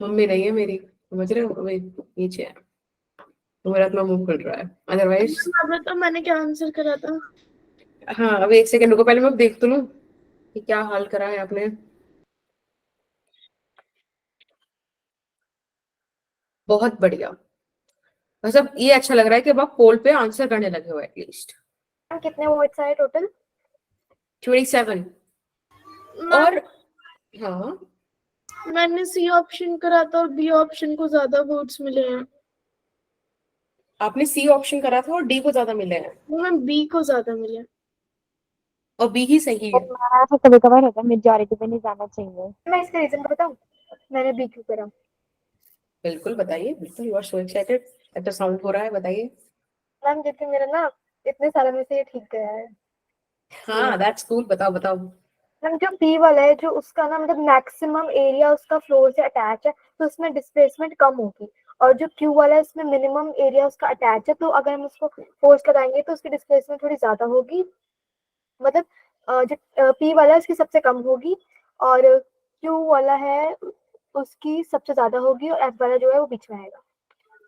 A: मम्मी नहीं है मेरी, समझ रहे हो, वही नीचे है तो मेरा इतना मुंह खुल रहा है अदरवाइज।
B: अब तो मैंने क्या आंसर करा था।
A: हाँ अब एक सेकंड रुको, पहले मैं देख तो लूं कि क्या हाल करा है आपने। बहुत बढ़िया, मतलब ये अच्छा लग रहा है कि अब आप पोल पे आंसर करने लगे हो एटलीस्ट।
C: मैम कितने वर्ड्स आए टोटल?
A: 27। और हाँ
B: मैंने सी ऑप्शन करा था और बी ऑप्शन को ज्यादा वोट्स मिले हैं।
A: आपने सी ऑप्शन करा था और डी को ज्यादा मिले हैं,
B: वो मैम बी को ज्यादा मिले।
A: और बी ही सही है।
D: ऐसा कभी कभार होता है, मेजॉरिटी पे नहीं जाना चाहिए।
C: मैं इसका रीजन बताऊं मैंने बी क्यों करा?
A: बिल्कुल बताइए, बिल्कुल, यू आर सो एक्साइटेड, ऐसा साउंड हो रहा है, बताइए।
C: मैम क्योंकि मेरा ना इतने सालों में से ये ठीक गया है।
A: हाँ दैट्स कूल, बताओ बताओ।
C: मैम जो बी वाला है जो उसका ना मतलब मैक्सिमम एरिया उसका फ्लोर से अटैच है तो उसमें डिस्प्लेसमेंट कम होगी, और जो क्यू वाला है उसमें मिनिमम एरिया उसका अटैच है तो अगर हम उसको फोर्स लगाएंगे तो उसकी डिस्प्लेसमेंट थोड़ी ज्यादा होगी। मतलब जो पी वाला है उसकी सबसे कम होगी और क्यू वाला है उसकी सबसे ज्यादा होगी और एफ वाला जो है वो बीच में आएगा।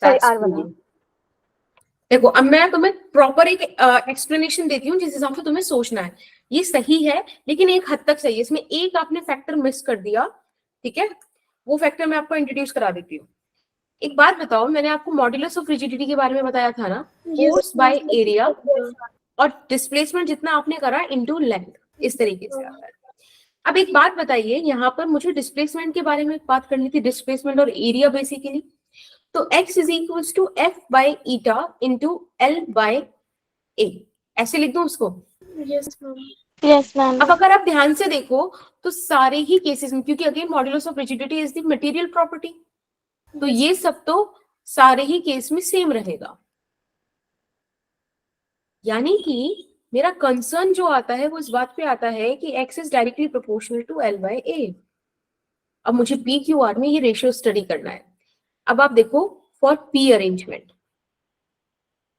C: सॉरी
A: दैट्स
C: आर वाला।
A: कूल। देखो अब मैं तुम्हें प्रॉपर एक एक्सप्लेनेशन देती हूँ जिस हिसाब से तुम्हें सोचना है। ये सही है लेकिन एक हद तक सही है, इसमें एक आपने फैक्टर मिस कर दिया, ठीक है। वो फैक्टर मैं आपको इंट्रोड्यूस करा देती हूँ। एक बात बताओ, मैंने आपको मॉड्यूलस ऑफ रिजिडिटी के बारे में बताया था ना, फोर्स बाय एरिया और डिस्प्लेसमेंट जितना आपने करा इनटू लेंथ, इस तरीके से आता है। अब एक बात बताइए, यहाँ पर मुझे डिस्प्लेसमेंट के बारे में बात करनी थी, डिस्प्लेसमेंट और एरिया बेसिकली। तो x is equals to F by eta into L by A, ऐसे लिख दूं उसको।
B: Yes ma'am.
G: Yes ma'am.
A: अब अगर आप ध्यान से देखो तो सारे ही केसेस में, क्योंकि again modulus of rigidity is the material property, तो ये सब तो सारे ही केस में सेम रहेगा। यानी कि मेरा कंसर्न जो आता है वो इस बात पे आता है कि x is directly proportional to L by A. अब मुझे पी क्यू आर में ये रेशियो स्टडी करना है। अब आप देखो फॉर पी अरेंजमेंट,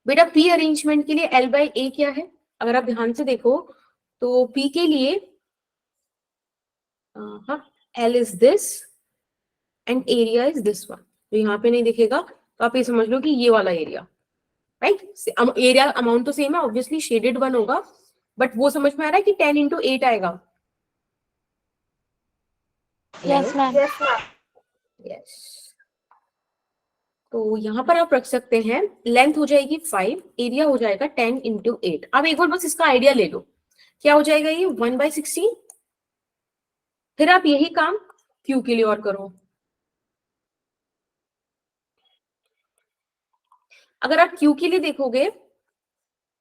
A: बेटा पी अरेंजमेंट के लिए एल बाई ए क्या है, अगर आप ध्यान से देखो तो पी के लिए L is this and area is this one. तो यहाँ पे नहीं दिखेगा तो आप ये समझ लो कि ये वाला एरिया, राइट। एरिया अमाउंट तो सेम है, ऑब्वियसली शेडेड वन होगा, बट वो समझ में आ रहा है कि 10 इंटू 8 आएगा।
G: Yes ma'am.
A: यस, तो यहाँ पर आप रख सकते हैं लेंथ हो जाएगी 5, एरिया हो जाएगा 10 इंटू 8। अब एक बार बस इसका आइडिया ले लो, क्या हो जाएगा ये 1/16। फिर आप यही काम क्यू के लिए और करो। अगर आप क्यू के लिए देखोगे,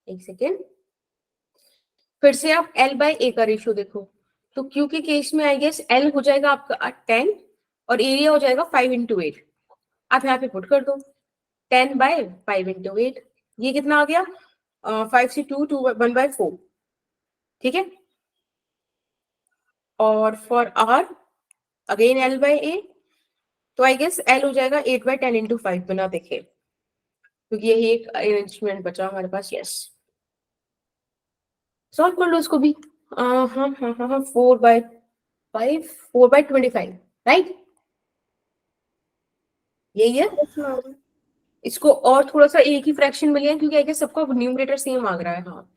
A: एक सेकेंड, फिर से आप एल बाई ए का रेशियो देखो, तो क्यू के केस में आई गेस एल हो जाएगा आपका 10 और एरिया हो जाएगा 5 इंटू 8। आप यहाँ पे पुट कर दो 10 बाय 5 इंटू 8, ये कितना आ गया 5 से 2 1/4, ठीक है। और for R again L by A, तो आई गेस एल हो जाएगा 8/10 इंटू 5 बिना देखे, क्योंकि यही एक अरेंजमेंट बचा हमारे पास। यस, सॉल्व कर लो इसको भी। हाँ हाँ हाँ हाँ 4/5 4/25, राइट, यही है। इसको और थोड़ा सा एक ही फ्रैक्शन मिले हैं क्योंकि आई गेस सबका न्यूमरेटर सेम आ रहा है। हाँ,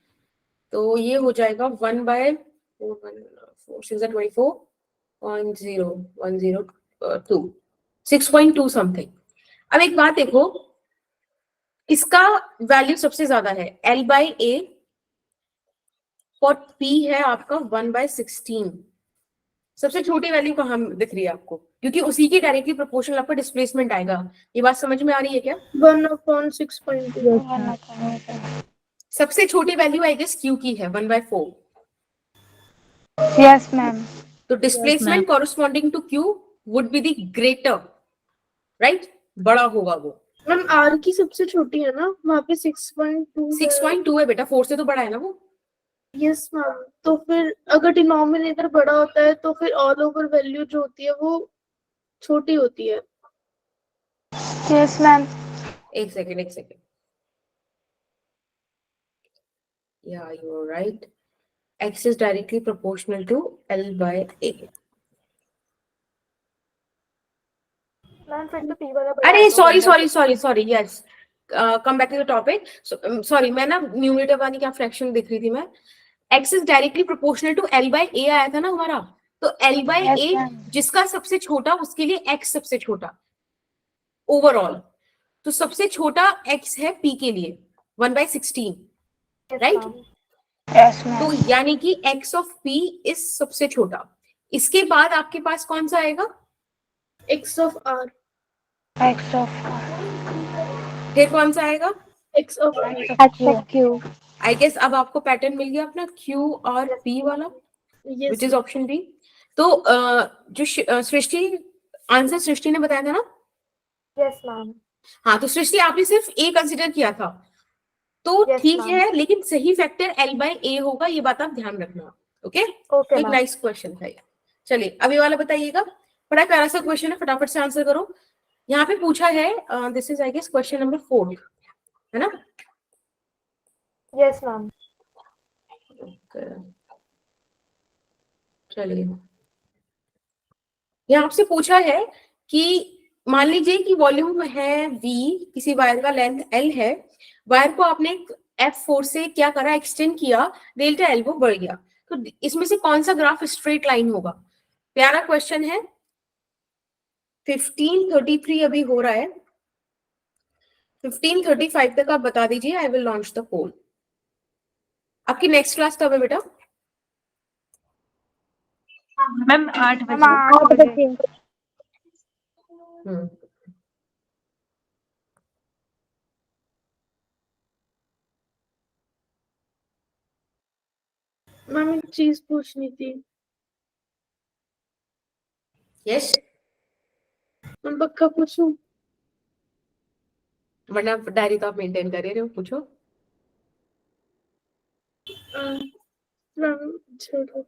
A: तो ये हो जाएगा 1/4 6.2 समथिंग। अब एक बात देखो, इसका वैल्यू सबसे ज्यादा है L/A और P है आपका 1/16। सबसे छोटी वैल्यू कहाँ दिख रही है आपको, क्योंकि उसी की डायरेक्टली प्रोपोर्शनल आपका डिस्प्लेसमेंट आएगा। ये बात समझ में आ रही है क्या?
B: 1/6.2।
A: सबसे छोटी वैल्यू आई गेस Q की है 1/4।
G: Yes ma'am.
A: तो displacement corresponding to Q would be the greater, right, बड़ा होगा वो।
B: मैम R की सबसे छोटी है ना, वहाँ पे 6.2 है।
A: 6.2 है बेटा, 4 से तो बड़ा है ना वो।
B: यस मैम, तो फिर अगर डिनोमिनेटर बड़ा होता है तो फिर ऑल ओवर वैल्यू जो होती है वो छोटी होती है।
G: Yes ma'am.
A: एक second. Yeah, you're right. X is directly proportional to L/A.
C: Ma'am फिर तो P वाला बड़ा
A: अरे
C: आएगा,
A: sorry yes, come back to the topic. Sorry, मैं ना न्यूमरेटर वाली क्या फ्रैक्शन दिख रही थी मैं। X is directly proportional to L/A आया था ना हमारा, तो L/A जिसका सबसे छोटा उसके लिए X सबसे छोटा ओवरऑल। तो सबसे छोटा X है P के लिए 1/16, राइट।
G: यस
A: तो
G: मैम।
A: यानी कि X ऑफ P इज सबसे छोटा। इसके बाद आपके पास कौन सा आएगा?
B: X of R।
G: X of
A: फिर कौन सा आएगा?
B: X of Q।
D: X of Q.
A: I guess अब आपको पैटर्न मिल गया अपना Q और P वाला,
B: yes
A: which is option B. तो जो सृष्टि आंसर सृष्टि ने बताया था ना,
C: यस मैम।
A: हाँ, तो सृष्टि आपने सिर्फ A कंसिडर किया था, तो
C: Yes,
A: ठीक
C: ma'am.
A: है, लेकिन सही फैक्टर L/A होगा, ये बात आप ध्यान रखना। ओके,
C: ओके
A: एक
C: मैम।
A: नाइस क्वेश्चन था ये। चलिए अभी वाला बताइएगा, बड़ा प्यारा सा क्वेश्चन है, फटाफट से आंसर करो। यहाँ पे पूछा है, this is I guess question number 4, है ना?
C: Yes ma'am.
A: चलिए, यहाँ आपसे पूछा है कि मान लीजिए कि वॉल्यूम है V, किसी वायर का लेंथ L है, वायर को आपने F4 से क्या करा, एक्सटेंड किया, डेल्टा L वो बढ़ गया। तो इसमें से कौन सा ग्राफ स्ट्रेट लाइन होगा? प्यारा क्वेश्चन है। 15:33 अभी हो रहा है, 15:35 तक आप बता दीजिए, आई विल लॉन्च द पोल। आपकी नेक्स्ट क्लास कब है बेटा?
E: मैम 8
D: मैम
E: बजे।
D: 8 बजे।
A: हम्म,
B: मैम एक चीज पूछनी थी।
A: यस,
B: मैं पक्का पूछूं?
A: वरना डायरी तो आप मेंटेन कर रहे हो, पूछो।
B: मैम छोड़ो।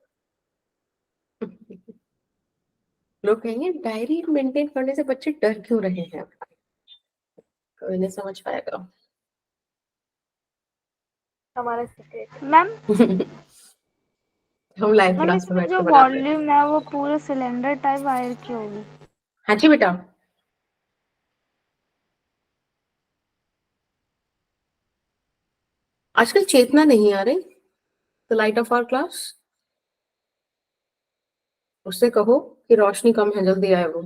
A: लोग कहेंगे डायरी मेंटेन करने से बच्चे डर क्यों रहे हैं, कोई नहीं समझ पाएगा।
C: हमारा सीक्रेट।
G: मैम।
A: हम लाइव
G: मैम
A: क्लास में
G: इसमें
A: बैठ
G: जो
A: के बनाते हैं।
G: वॉल्यूम है वो पूरे सिलेंडर टाइप वायर की होगी।
A: हाँ जी बेटा, आजकल चेतना नहीं आ रही, the light of our class. उससे कहो कि रोशनी कम है, जल्दी आए वो।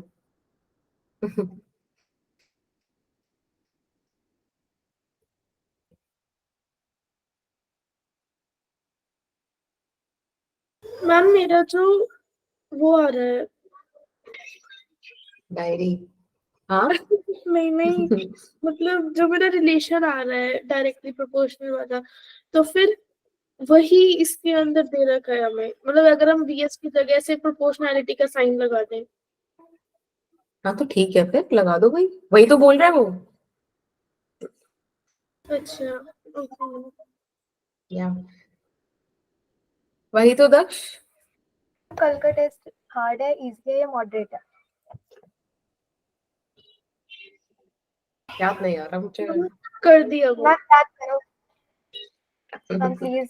B: मैम मेरा जो वो आ रहा है
A: डायरी, हाँ।
B: नहीं मतलब जो मेरा रिलेशन आ रहा है डायरेक्टली प्रोपोर्शनल वाला, तो फिर वही इसके अंदर दे रखा है हमें। मतलब अगर हम VS की जगह से प्रोपोर्शनैलिटी का साइन लगा दें।
A: हाँ तो ठीक है, फिर लगा दो भाई, वही तो बोल रहा है वो।
B: अच्छा ओके।
A: या वही तो दक्ष।
C: कल का टेस्ट हार्ड है, इजी है या मॉडरेट है?
A: याद नहीं आ रहा मुझे।
B: कर दिया वो।
C: मैम याद करो मैम प्लीज।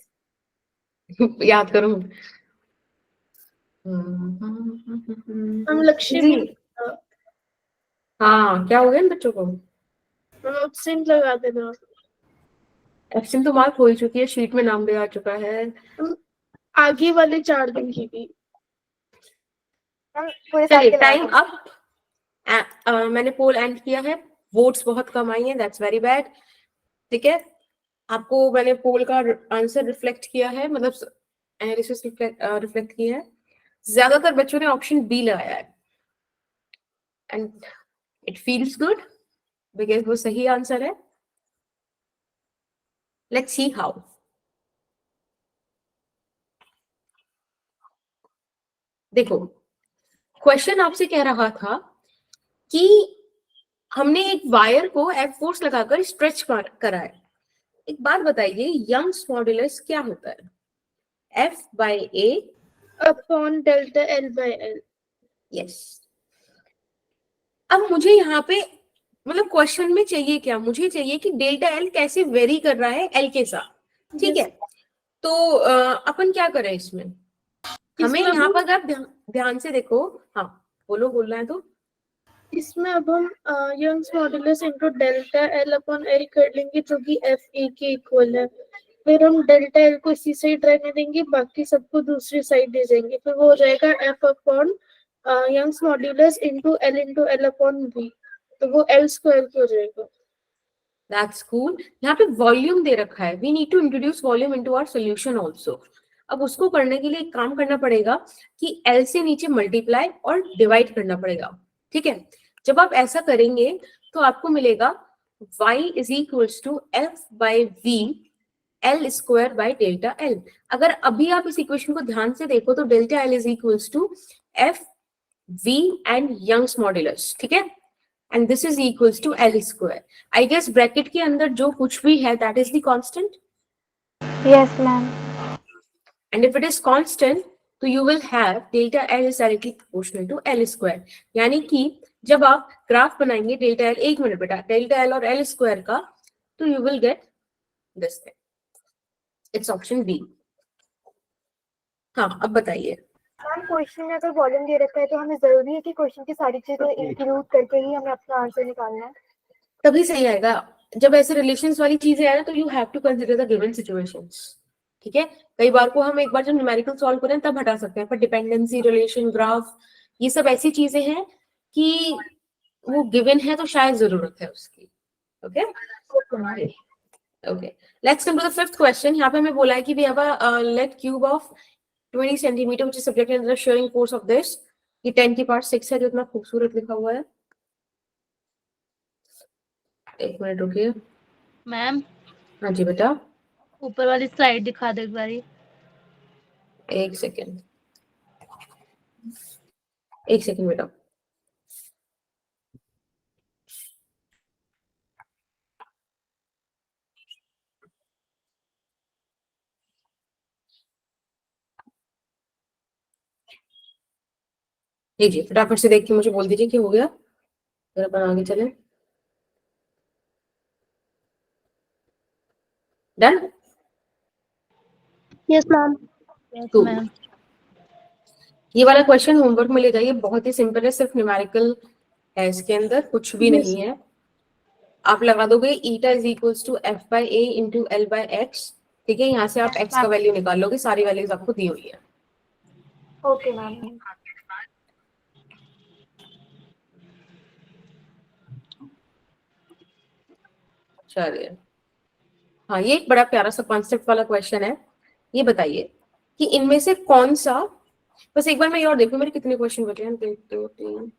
A: याद करूं।
B: हम लक्ष्य
A: जी,
B: भी
A: हाँ, क्या हो गया इन बच्चों को?
B: एब्सेंट लगा देना।
A: एब्सेंट तो मार्क हो ही चुकी है, शीट में नाम भी आ चुका है।
B: आगे वाले 4 दिन की भी।
C: मैम पूरे साल
A: चलिए
C: के
A: टाइम
C: लगा
A: अप। मैंने पोल एंड किया है, वोट्स बहुत कम आई हैं, दैट्स वेरी बैड। ठीक है, आपको मैंने पोल का आंसर रिफ्लेक्ट किया है, मतलब एनालिसिस रिफ्लेक्ट किया है। ज्यादातर बच्चों ने ऑप्शन बी लगाया है and it feels good because वो सही आंसर है। Let's see how. देखो, क्वेश्चन आपसे कह रहा था कि हमने एक वायर को एफ फोर्स लगाकर स्ट्रेच करा है। एक बात बताइए, यंग्स मॉड्यूलस क्या होता है? F by A
B: upon delta L by L.
A: Yes. अब मुझे यहाँ पे मतलब क्वेश्चन में चाहिए क्या? मुझे चाहिए कि डेल्टा एल कैसे वेरी कर रहा है एल के साथ। ठीक है, तो अपन क्या करें इसमें? हमें
B: इसमें
A: यहाँ
B: हम-
A: पर अगर ध्यान से देखो, हाँ बोलो, बोलना है तो।
B: इसमें अब हम Young's modulus into delta L upon L कर लेंगे जो कि एफ ए के इक्वल है। फिर हम डेल्टा एल को इसी साइड रहने देंगे, बाकी सबको दूसरी साइड दे देंगे। फिर वो हो जाएगा F upon Young's modulus into L upon B, तो वो एल स्क्वायर हो जाएगा।
A: That's cool. यहाँ पे वॉल्यूम दे रखा है, we need to introduce volume into our solution also. अब उसको करने के लिए एक काम करना पड़ेगा कि एल से नीचे मल्टीप्लाई और डिवाइड करना पड़ेगा। ठीक है, जब आप ऐसा करेंगे तो आपको मिलेगा y is equals to F by V L square by delta L. अगर अभी आप इस इक्वेशन को ध्यान से देखो तो delta L is equals to F V and Young's modulus. ठीक है, and this is equals to L square. I guess bracket के अंदर जो कुछ भी है that is the constant,
D: Yes, ma'am.
A: and if it is constant तो you will have delta L is directly proportional to L square। यानी कि जब आप ग्राफ बनाएंगे डेल्टा एल, एक मिनट बेटा, डेल्टा एल और एल स्क्वायर का, तो you will get this thing। It's option B। हाँ, अब बताइए।
C: मैम क्वेश्चन में अगर वॉल्यूम दे रखा है तो हमें जरूरी है कि क्वेश्चन की सारी चीजें इंक्लूड करके ही हमें अपना आंसर निकालना है?
A: तभी सही आएगा। जब ऐसे रिलेशंस वाली चीजें आए ना तो you have to consider the given situations. ठीक है, कई बार को हम एक बार जब न्यूमेरिकल सॉल्व करें तब हटा सकते हैं, पर डिपेंडेंसी, रिलेशन, ग्राफ, ये सब ऐसी चीजें हैं कि वो गिवन है तो शायद जरूरत है उसकी। Okay okay, let's come to the fifth question. यहाँ पे हमें बोला है कि we have a lead cube of 20 centimetre which is subjected to the shearing force of this. ये 10 की पावर 6 है जो इतना खूबसूरत लिखा हुआ है। एक मिनट रुकिए।
G: मैम
A: हाँ जी बेटा,
G: ऊपर वाली स्लाइड दिखा दो एक बारी।
A: एक सेकेंड, एक सेकेंड बेटा। लीजिए, फटाफट से देख के मुझे बोल दीजिए कि हो गया, फिर अपन आगे चले। Done?
D: Yes, ma'am.
G: Yes
A: Cool.
G: Ma'am.
A: ये वाला क्वेश्चन होमवर्क में ले जाइए, बहुत ही सिंपल है, सिर्फ न्यूमेरिकल है, इसके अंदर कुछ भी नहीं है। आप लगा दोगे eta is equals to F by A into L by X. ठीक है, यहाँ से आप एक्स का वैल्यू निकाल लोगे, सारी वैल्यूज आपको दी हुई है।
C: Okay ma'am.
A: चलिए, हाँ ये एक बड़ा प्यारा सा कॉन्सेप्ट वाला क्वेश्चन है। ये बताइए कि इनमें से कौन सा, बस एक बार मैं ये और देखूं मेरे कितने क्वेश्चन बचे हैं। 1 2 3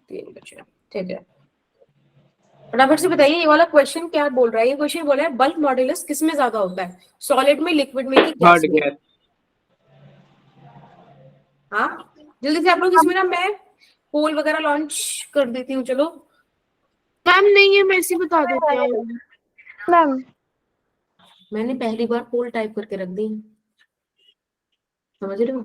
A: 3 बचे हैं। ठीक है, फटाफट से बताइए ये वाला क्वेश्चन क्या बोल रहा है। ये क्वेश्चन बोल रहा है बल्क मॉड्यूलस किस में ज्यादा होता है, सॉलिड में, लिक्विड में, कि गैस में? हाँ जल्दी से आप लोग, इसमें ना मैं पोल वगैरह लॉन्च कर देती हूँ। चलो
B: मैम नहीं है, मैं इसी बता देती हूँ।
D: Ma'am.
A: मैंने पहली बार पोल टाइप करके रख दी, समझ रहे हो?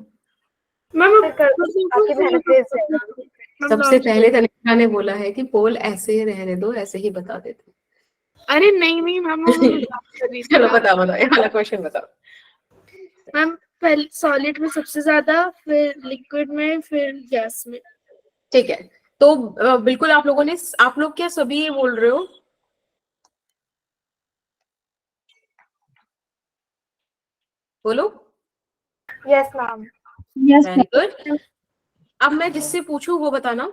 B: मैम
C: आपकी मेहनत वेस्ट है।
A: सबसे पहले तनिष्का ने बोला है कि पोल ऐसे ही रहने दो, ऐसे ही बता देते।
B: अरे नहीं नहीं मैम,
A: चलो बताओ बताओ, ये वाला क्वेश्चन बताओ।
B: मैम पहले सॉलिड में सबसे ज्यादा, फिर लिक्विड में, फिर गैस में।
A: ठीक है, तो बिल्कुल आप लोगों ने, आप लोग क्या सभी ये बोल रहे हो? बोलो।
C: Yes ma'am.
E: Yes,
A: very good. अब मैं जिससे पूछूं वो बताना।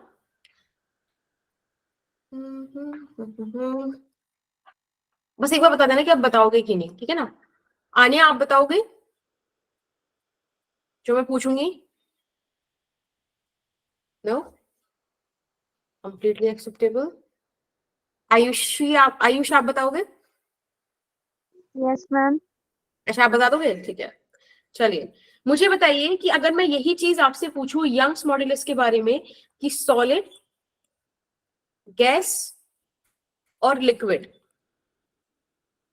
A: बस एक बार बता देना कि आप बताओगे कि नहीं, ठीक है ना। आनिया आप बताओगे जो मैं पूछूंगी? No, completely acceptable. आयुष आप बताओगे?
D: Yes ma'am.
A: अच्छा आप बता दोगे, ठीक है। चलिए मुझे बताइए कि अगर मैं यही चीज आपसे पूछूं यंग्स मॉड्यूलस के बारे में कि सॉलिड, गैस और लिक्विड,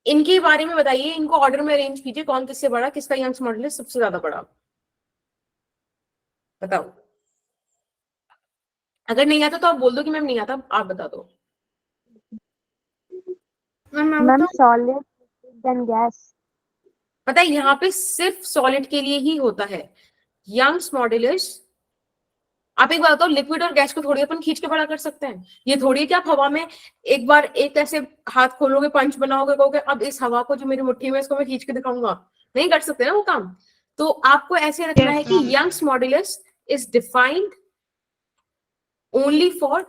A: इनके बारे में बताइए, इनको ऑर्डर में अरेंज कीजिए, कौन किससे बड़ा, किसका यंग्स मॉड्यूलस सबसे ज्यादा बड़ा, बताओ। अगर नहीं आता तो आप बोल दो कि मैम नहीं आता, आप बता दो।
D: Ma'am solid then gas.
A: पता है यहाँ पे सिर्फ सॉलिड के लिए ही होता है यंग्स मॉड्यूलस। आप एक बात बताओ, लिक्विड और गैस को थोड़ी अपन खींच के बड़ा कर सकते हैं? ये थोड़ी है कि आप हवा में एक बार एक ऐसे हाथ खोलोगे, पंच बनाओगे, कहोगे अब इस हवा को जो मेरी मुट्ठी में इसको मैं खींच के दिखाऊंगा, नहीं कर सकते ना वो काम। तो आपको ऐसे रखना है कि Young's modulus is defined only for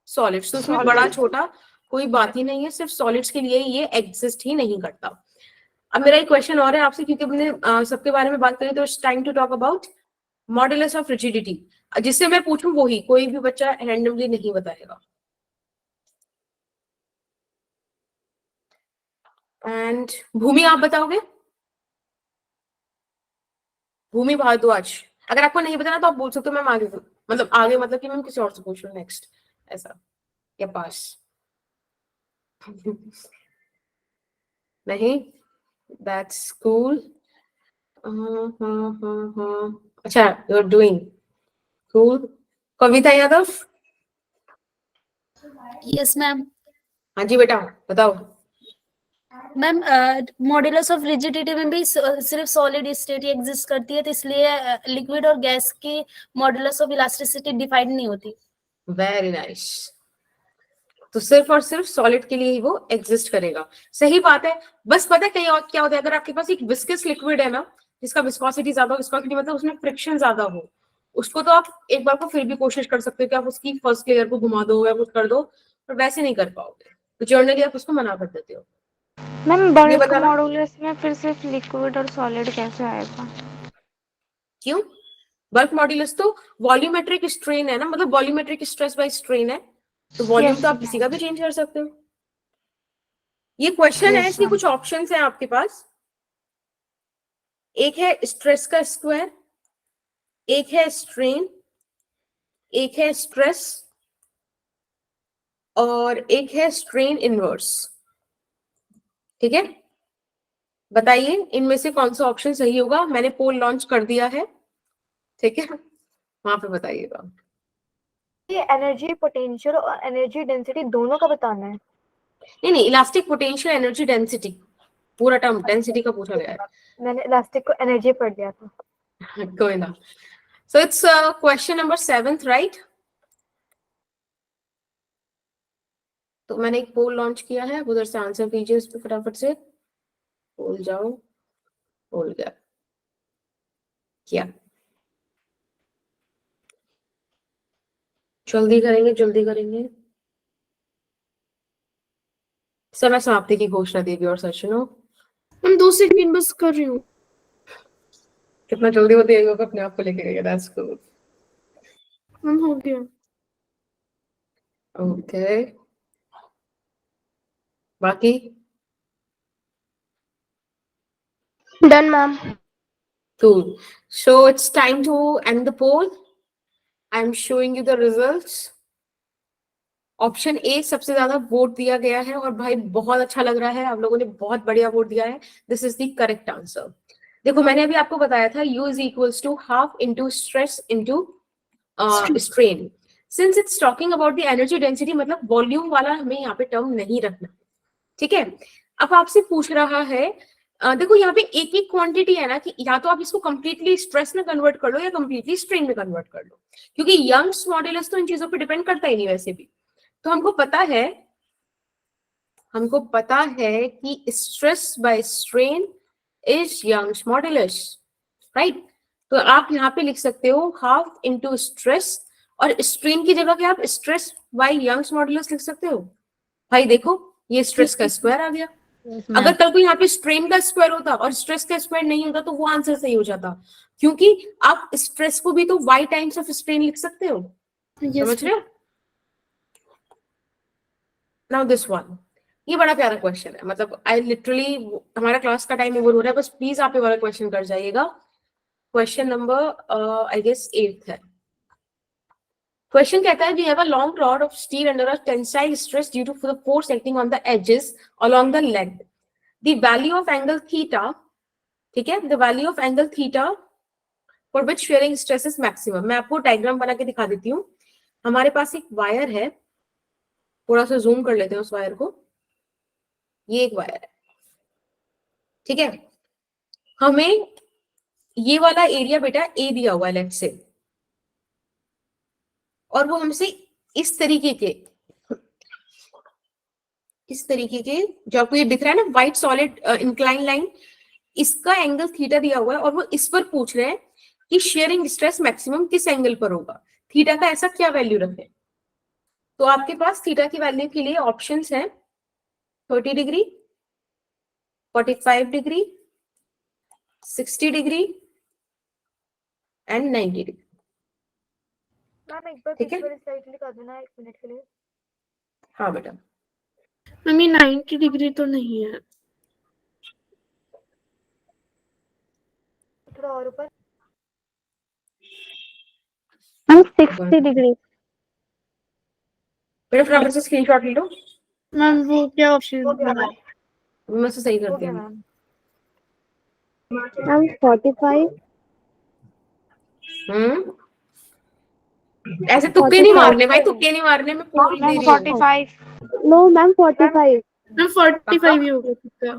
A: solids. तो उसमें बड़ा छोटा कोई बात ही नहीं है, सिर्फ सॉलिड्स के लिए ये एग्जिस्ट ही नहीं करता। अब मेरा एक क्वेश्चन और है आपसे, क्योंकि हमने सबके बारे में बात करी, तो it's time to talk about modulus of rigidity. जिससे मैं पूछूं वही, कोई भी बच्चा रैंडमली नहीं बताएगा। एंड भूमि आप बताओगे? भूमि भारद्वाज, अगर आपको नहीं बताना तो आप बोल सकते हो मैम आगे, मतलब कि मैम किसी और से पूछ लो नेक्स्ट, ऐसा या पास। नहीं, दैट्स कूल। अच्छा, you are doing cool. Kavita Yadav?
G: Yes ma'am.
A: हाँ जी बेटा बताओ।
G: मैम मॉड्यूलस ऑफ रिजिडिटी में भी सिर्फ सॉलिड स्टेट ही एग्जिस्ट करती है, तो इसलिए लिक्विड और गैस की मॉड्यूलस ऑफ इलास्टिसिटी डिफाइंड नहीं होती।
A: Very nice. तो सिर्फ और सिर्फ सॉलिड के लिए ही वो एग्जिस्ट करेगा, सही बात है। बस पता है कहीं और क्या होता है, अगर आपके पास एक विस्कस लिक्विड है ना, जिसका विस्कोसिटी ज्यादा हो, विस्कोसिटी मतलब उसमें फ्रिक्शन ज्यादा हो, उसको तो आप एक बार को फिर भी कोशिश कर सकते हो कि आप उसकी फर्स्ट लेयर को घुमा दो या कुछ कर दो, पर वैसे नहीं कर पाओगे, तो जर्नली आप उसको मना कर देते हो।
D: मैम
A: ये
D: बल्क
A: बताना
D: मॉड्यूलस में फिर सिर्फ लिक्विड और सॉलिड कैसे आएगा?
A: क्यों? बल्क मॉड्यूलस तो वॉल्यूमेट्रिक स्ट्रेन है ना, मतलब वॉल्यूमेट्रिक स्ट्रेस बाय स्ट्रेन है, तो वॉल्यूम तो आप किसी का भी चेंज कर सकते हो। ये क्वेश्चन है, इसके कुछ ऑप्शंस हैं आपके पास। एक है स्ट्रेस का स्क्वायर, एक है स्ट्रेन, एक है स्ट्रेस, और एक है स्ट्रेन इनवर्स। ठीक है, बताइए इनमें से कौन सा ऑप्शन सही होगा। मैंने पोल लॉन्च कर दिया है, ठीक है, वहां पे बताइएगा।
C: ये एनर्जी पोटेंशियल और एनर्जी डेंसिटी दोनों का बताना है?
A: नहीं, इलास्टिक पोटेंशियल एनर्जी डेंसिटी, पूरा टर्म डेंसिटी का पूछा गया है।
C: मैंने इलास्टिक को एनर्जी पढ़ लिया था।
A: कोई ना। So it's question number 7, right? तो मैंने एक पोल लॉन्च किया है, उधर से आंसर कीजिए इस पे फटाफट से। पोल जाओ, पोल गया क्या, जल्दी करेंगे जल्दी करेंगे। समय समाप्ति की घोषणा देगी और सचिनो।
B: हम 2 सेकंड बस कर रही हूँ।
A: कितना जल्दी वो देगा अपने आप को लेके गया, दैट्स कूल।
B: हम हो गया।
A: ओके, बाकी
G: done ma'am.
A: cool. So it's time to end the poll. I'm showing you the results. Option A सबसे ज्यादा वोट दिया गया है, और भाई बहुत अच्छा लग रहा है, आप लोगों ने बहुत बढ़िया वोट दिया है। This is the correct answer. देखो मैंने अभी आपको बताया था U is equals to half into stress into strain. Since it's talking about the energy density, मतलब वॉल्यूम वाला हमें यहाँ पे टर्म नहीं रखना, ठीक है। अब आपसे पूछ रहा है, देखो यहाँ पे एक एक क्वांटिटी है ना, कि या तो आप इसको कंप्लीटली स्ट्रेस में कन्वर्ट कर लो या कंप्लीटली स्ट्रेन में कन्वर्ट कर लो, क्योंकि यंग्स मॉड्यूलस तो इन चीजों पे डिपेंड करता ही नहीं वैसे भी। तो हमको पता है कि stress by strain is Young's modulus, right. तो आप यहाँ पे लिख सकते हो हाफ इनटू स्ट्रेस, और स्ट्रेन की जगह पे आप स्ट्रेस बाय यंग्स मॉड्यूलस लिख सकते हो। भाई देखो ये स्ट्रेस का स्क्वायर आ गया, अगर कल को यहाँ पे स्ट्रेन का स्क्वायर होता और स्ट्रेस का स्क्वायर नहीं होता तो वो आंसर सही हो जाता, क्योंकि आप स्ट्रेस को भी तो y टाइम्स ऑफ स्ट्रेन लिख सकते हो, समझ रहे हो? नाउ दिस वन, ये बड़ा प्यारा क्वेश्चन है, मतलब आई लिटरली, हमारा क्लास का टाइम ओवर हो रहा है, बस प्लीज आप ये वाला क्वेश्चन कर जाइएगा। क्वेश्चन नंबर आई गेस 8 है। क्वेश्चन कहता है, we have a long rod of steel under a tensile stress due to the force acting on the edges along the length, the value of angle theta, ठीक है, the value of angle theta for which shearing stress is maximum. मैं आपको diagram बना के दिखा देती हूँ। हमारे पास एक वायर है, थोड़ा सा जूम कर लेते हैं उस वायर को, ये एक वायर है, ठीक है। हमें ये वाला एरिया बेटा ए दिया हुआ है लेट्स से, और वो हमसे इस तरीके के जो आपको ये दिख रहा है ना व्हाइट सॉलिड इंक्लाइन लाइन, इसका एंगल थीटा दिया हुआ है, और वो इस पर पूछ रहे हैं कि शेयरिंग स्ट्रेस मैक्सिमम किस एंगल पर होगा, थीटा का ऐसा क्या वैल्यू रखें। तो आपके पास थीटा की वैल्यू के लिए ऑप्शंस हैं 30 degree, 45 degree, 60 degree and 90 degree.
C: Ma'am एक बार
A: ठीक है।
C: पीछे वाली स्लाइड क्लिक कर देना 1 मिनट के लिए।
A: हाँ बेटा,
B: मम्मी 90 डिग्री तो नहीं है,
C: थोड़ा और ऊपर।
D: Ma'am 60 degree.
A: बेटा फटाफट से स्क्रीनशॉट ले लो,
B: मैम वो क्या ऑप्शन
C: हो गया
B: है?
C: मैम,
A: मैं से सही
C: हो
A: करती
C: गया
A: हूँ।
C: मैम।
D: मैम 45।
A: ऐसे तुक्के नहीं मारने भाई, तुक्के नहीं मारने, मैं पूरी दे
D: मैम
A: रही हूँ।
D: 45। No ma'am 45।
B: मैम 45 ही हो गया।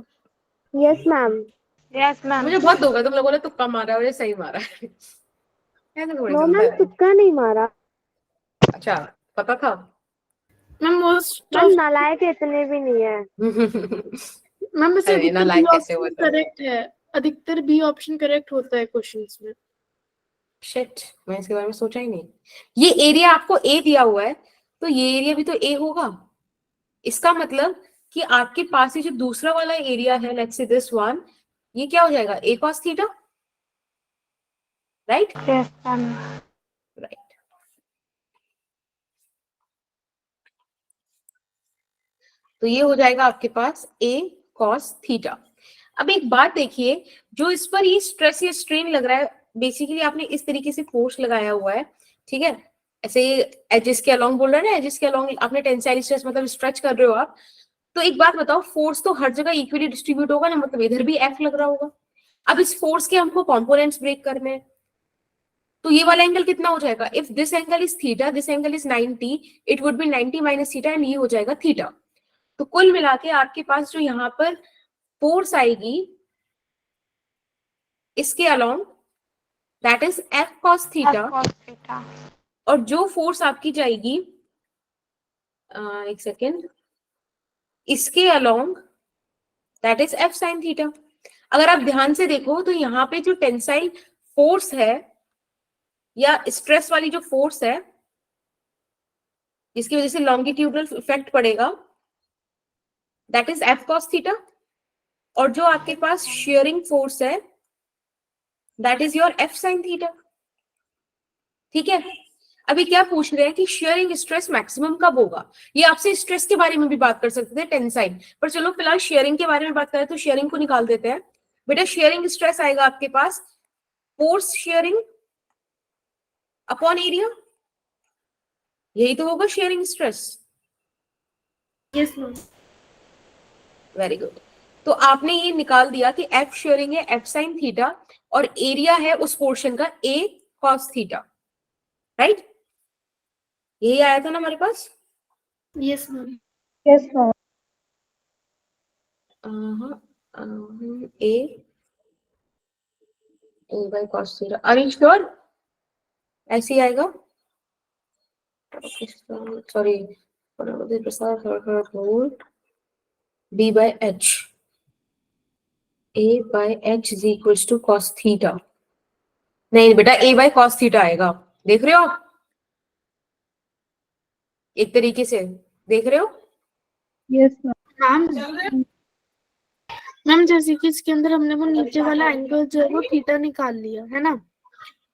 D: Yes ma'am. Yes ma'am.
A: मुझे बहुत होगा तुम लोगों ने तुक्का मारा है, मुझे सही मारा है। ऐसे थोड़ी
D: नो
A: चलता
D: मैम
A: है।
D: तुक्का नहीं मारा।
A: अच्छा, पता था।
B: मैम मोस्ट
D: मैम
B: ऑफ,
D: नालायक इतने भी नहीं है।
B: मैम वैसे
A: अरे ना
B: अधिकतर
A: लाइक
B: बी
A: कैसे
B: ऑप्शन
A: होता है?
B: करेक्ट है, अधिकतर बी ऑप्शन करेक्ट होता है क्वेश्चंस में।
A: शिट, मैं इसके बारे में सोचा ही नहीं। ये एरिया आपको ए दिया हुआ है, तो ये एरिया भी तो ए होगा। इसका मतलब कि आपके पास ये जो दूसरा वाला एरिया है, लेट्स से दिस वन, ये क्या हो जाएगा, ए cos theta, right?
D: Yes ma'am.
A: Right. तो ये हो जाएगा आपके पास ए cos थीटा। अब एक बात देखिए, जो इस पर ये स्ट्रेस या स्ट्रेन लग रहा है, बेसिकली आपने इस तरीके से फोर्स लगाया हुआ है, ठीक है, ऐसे एजेस के अलोंग बोल रहे हैं ना, एजेस के अलोंग आपने टेंसाइल स्ट्रेस मतलब स्ट्रेच कर रहे हो आप। तो एक बात बताओ, फोर्स तो हर जगह इक्वली डिस्ट्रीब्यूट होगा ना, मतलब इधर भी एफ लग रहा होगा। अब इस फोर्स के हमको कंपोनेंट्स ब्रेक करने हैं, तो ये वाला एंगल कितना हो जाएगा, if this angle is theta, this angle is 90, it would be 90 minus theta, and ये हो जाएगा थीटा। तो कुल मिला के आपके पास जो यहाँ पर फोर्स आएगी इसके along, that is F cos theta, और जो फोर्स आपकी जाएगी एक सेकेंड, इसके along, that is F sin theta. अगर आप ध्यान से देखो तो यहाँ पे जो टेंसाइल फोर्स है या स्ट्रेस वाली जो फोर्स है, जिसकी वजह से लॉन्गिट्यूडनल इफेक्ट पड़ेगा, that is F cos theta, और जो आपके पास शेयरिंग फोर्स है, that is your F sin theta. ठीक है, अभी क्या पूछ रहे हैं कि शेयरिंग स्ट्रेस मैक्सिमम कब होगा। ये आपसे स्ट्रेस के बारे में भी बात कर सकते थे, टेंसाइल, पर चलो फिलहाल शेयरिंग के बारे में बात करें, तो शेयरिंग को निकाल देते हैं। बेटा शेयरिंग स्ट्रेस आएगा आपके पास फोर्स शेयरिंग अपॉन एरिया, यही तो होगा sharing stress.
B: Yes ma'am.
A: Very good. तो आपने ये निकाल दिया कि एफ शेयरिंग है एफ sin थीटा, और एरिया है उस पोर्शन का ए cos थीटा, राइट? यही आया था ना हमारे पास।
B: Yes ma'am.
E: Yes ma'am.
A: A by cos theta, are you sure ऐसे ही आएगा? Sorry, b by h, a by h is equals to cos theta. नहीं बेटा, a by cos थीटा आएगा, देख रहे हो आप? एक तरीके से देख रहे हो?
E: Yes ma'am.
B: मैम मैम जैसे कि इसके अंदर हमने वो नीचे वाला एंगल जो है वो थीटा निकाल लिया है ना,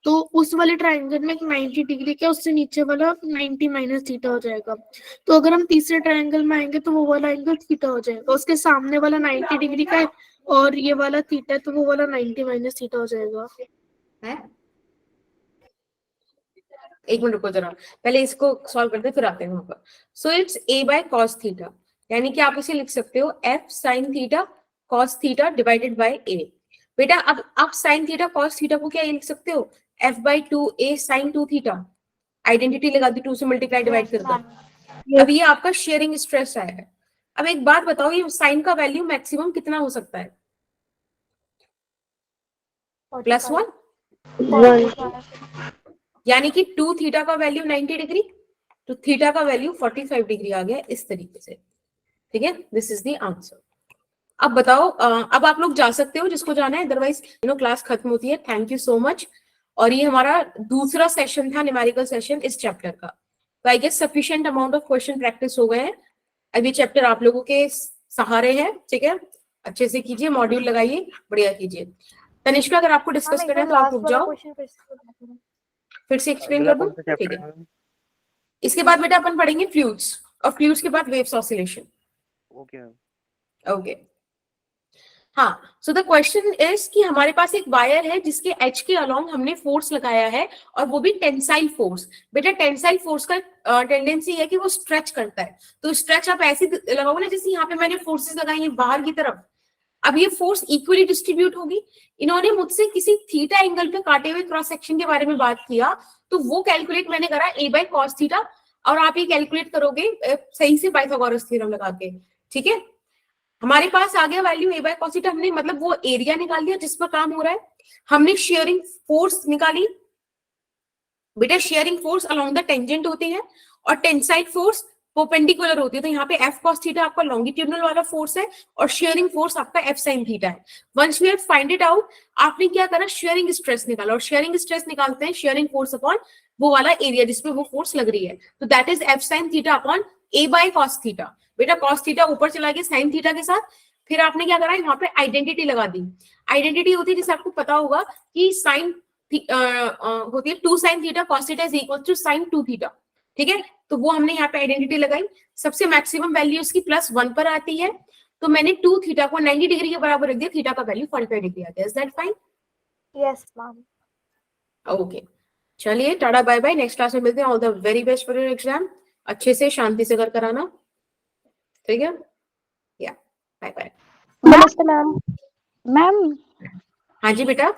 B: तो उस वाले ट्रायंगल में एक 90 डिग्री का, उससे नीचे वाला 90 माइनस थीटा हो जाएगा। तो अगर हम तीसरे ट्रायंगल में आएंगे तो वो वाला एंगल थीटा हो जाएगा, उसके सामने वाला 90 डिग्री का है और ये वाला थीटा है, तो वो वाला 90 माइनस थीटा हो जाएगा।
A: है? एक मिनट रुको जरा, पहले इसको सॉल्व करते हैं फिर आते हैं वहां पर। So it's a by cos theta, यानी कि आप इसे लिख सकते हो f sin theta cos theta divided by a। बेटा अब आप sin थीटा cos थीटा को क्या ये लिख सकते हो f by 2a sin 2 theta, identity लगा दी, 2 से मल्टीप्लाई डिवाइड कर दो। अब ये आपका शेयरिंग स्ट्रेस आया है। अब एक बात बताओ, ये साइन का वैल्यू मैक्सिमम कितना हो सकता है? +1, यानी कि 2 थीटा का वैल्यू 90 डिग्री, तो थीटा का वैल्यू 45 डिग्री आ गया इस तरीके से। ठीक है, दिस इज द आंसर। अब बताओ, अब आप लोग जा सकते हो जिसको जाना है, अदरवाइज क्लास खत्म होती है। Thank you so much. और ये हमारा दूसरा सेशन था, न्यूमेरिकल सेशन इस चैप्टर का। तो I guess sufficient amount of question practice हो गए हैं। अब ये चैप्टर आप लोगों के सहारे है, ठीक है, अच्छे से कीजिए, मॉड्यूल लगाइए, बढ़िया कीजिए। तनिष्का अगर आपको डिस्कस करना है तो आप रुक जाओ, फिर से एक्सप्लेन कर दूं, ठीक है। इसके बाद बेटा अपन पढ़ेंगे फ्लूइड्स, और फ्लूइड्स के बाद वेव्स ऑसिलेशन। ओके हाँ, सो द क्वेश्चन इज कि हमारे पास एक वायर है जिसके एच के अलोंग हमने फोर्स लगाया है, और वो भी टेंसाइल फोर्स। बेटा टेंसाइल फोर्स का टेंडेंसी है कि वो स्ट्रेच करता है, तो स्ट्रेच आप ऐसे लगाओगे ना जैसे यहाँ पे मैंने फोर्सेस लगाई है बाहर की तरफ। अब ये फोर्स इक्वली डिस्ट्रीब्यूट होगी। इन्होंने मुझसे किसी थीटा एंगल पे काटे हुए क्रॉस सेक्शन के बारे में बात किया, तो वो कैलकुलेट मैंने करा a बाय cos थीटा, और आप ये कैलकुलेट करोगे सही से पाइथागोरस थ्योरम लगा के। ठीक है, हमारे पास आ गया value a by cos theta. हमने मतलब वो एरिया निकाल दिया जिस पर काम हो रहा है। हमने शेयरिंग फोर्स निकाली। बेटा sharing force along the tangent होती है और टेंसाइल फोर्स परपेंडिकुलर होती है, तो यहाँ पे f cos थीटा आपका लॉन्गिट्यूडनल वाला फोर्स है और शेयरिंग फोर्स आपका f sin थीटा है। Once we have find it out, आपने क्या करा, शेयरिंग स्ट्रेस निकाला, और शेयरिंग स्ट्रेस निकालते हैं शेयरिंग फोर्स अपॉन वो वाला एरिया जिसमें वो फोर्स लग रही है, तो that is f sin theta upon a by cos theta. बेटा cos थीटा ऊपर चला गया sin थीटा के साथ, फिर आपने क्या करा, यहाँ पे आइडेंटिटी लगा दी। आइडेंटिटी होती है जैसे आपको पता होगा कि साइन होती है 2 sin theta cos theta is equal to sin 2 theta. ठीक है, तो वो हमने यहाँ पे आइडेंटिटी लगाई। सबसे मैक्सिमम वैल्यू उसकी +1 पर आती है, तो मैंने 2 थीटा को 90 डिग्री के बराबर रख दिया, थीटा का वैल्यू 45 डिग्री आ गया। Is that fine?
C: Yes ma'am.
A: Okay, चलिए tata bye bye, next class में मिलते हैं। All the very best for your exam, अच्छे से शांति से कर कराना, ठीक है, या बाय बाय।
D: नमस्ते मैम। मैम
A: हाँ जी बेटा,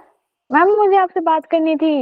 D: मैम मुझे आपसे बात करनी थी।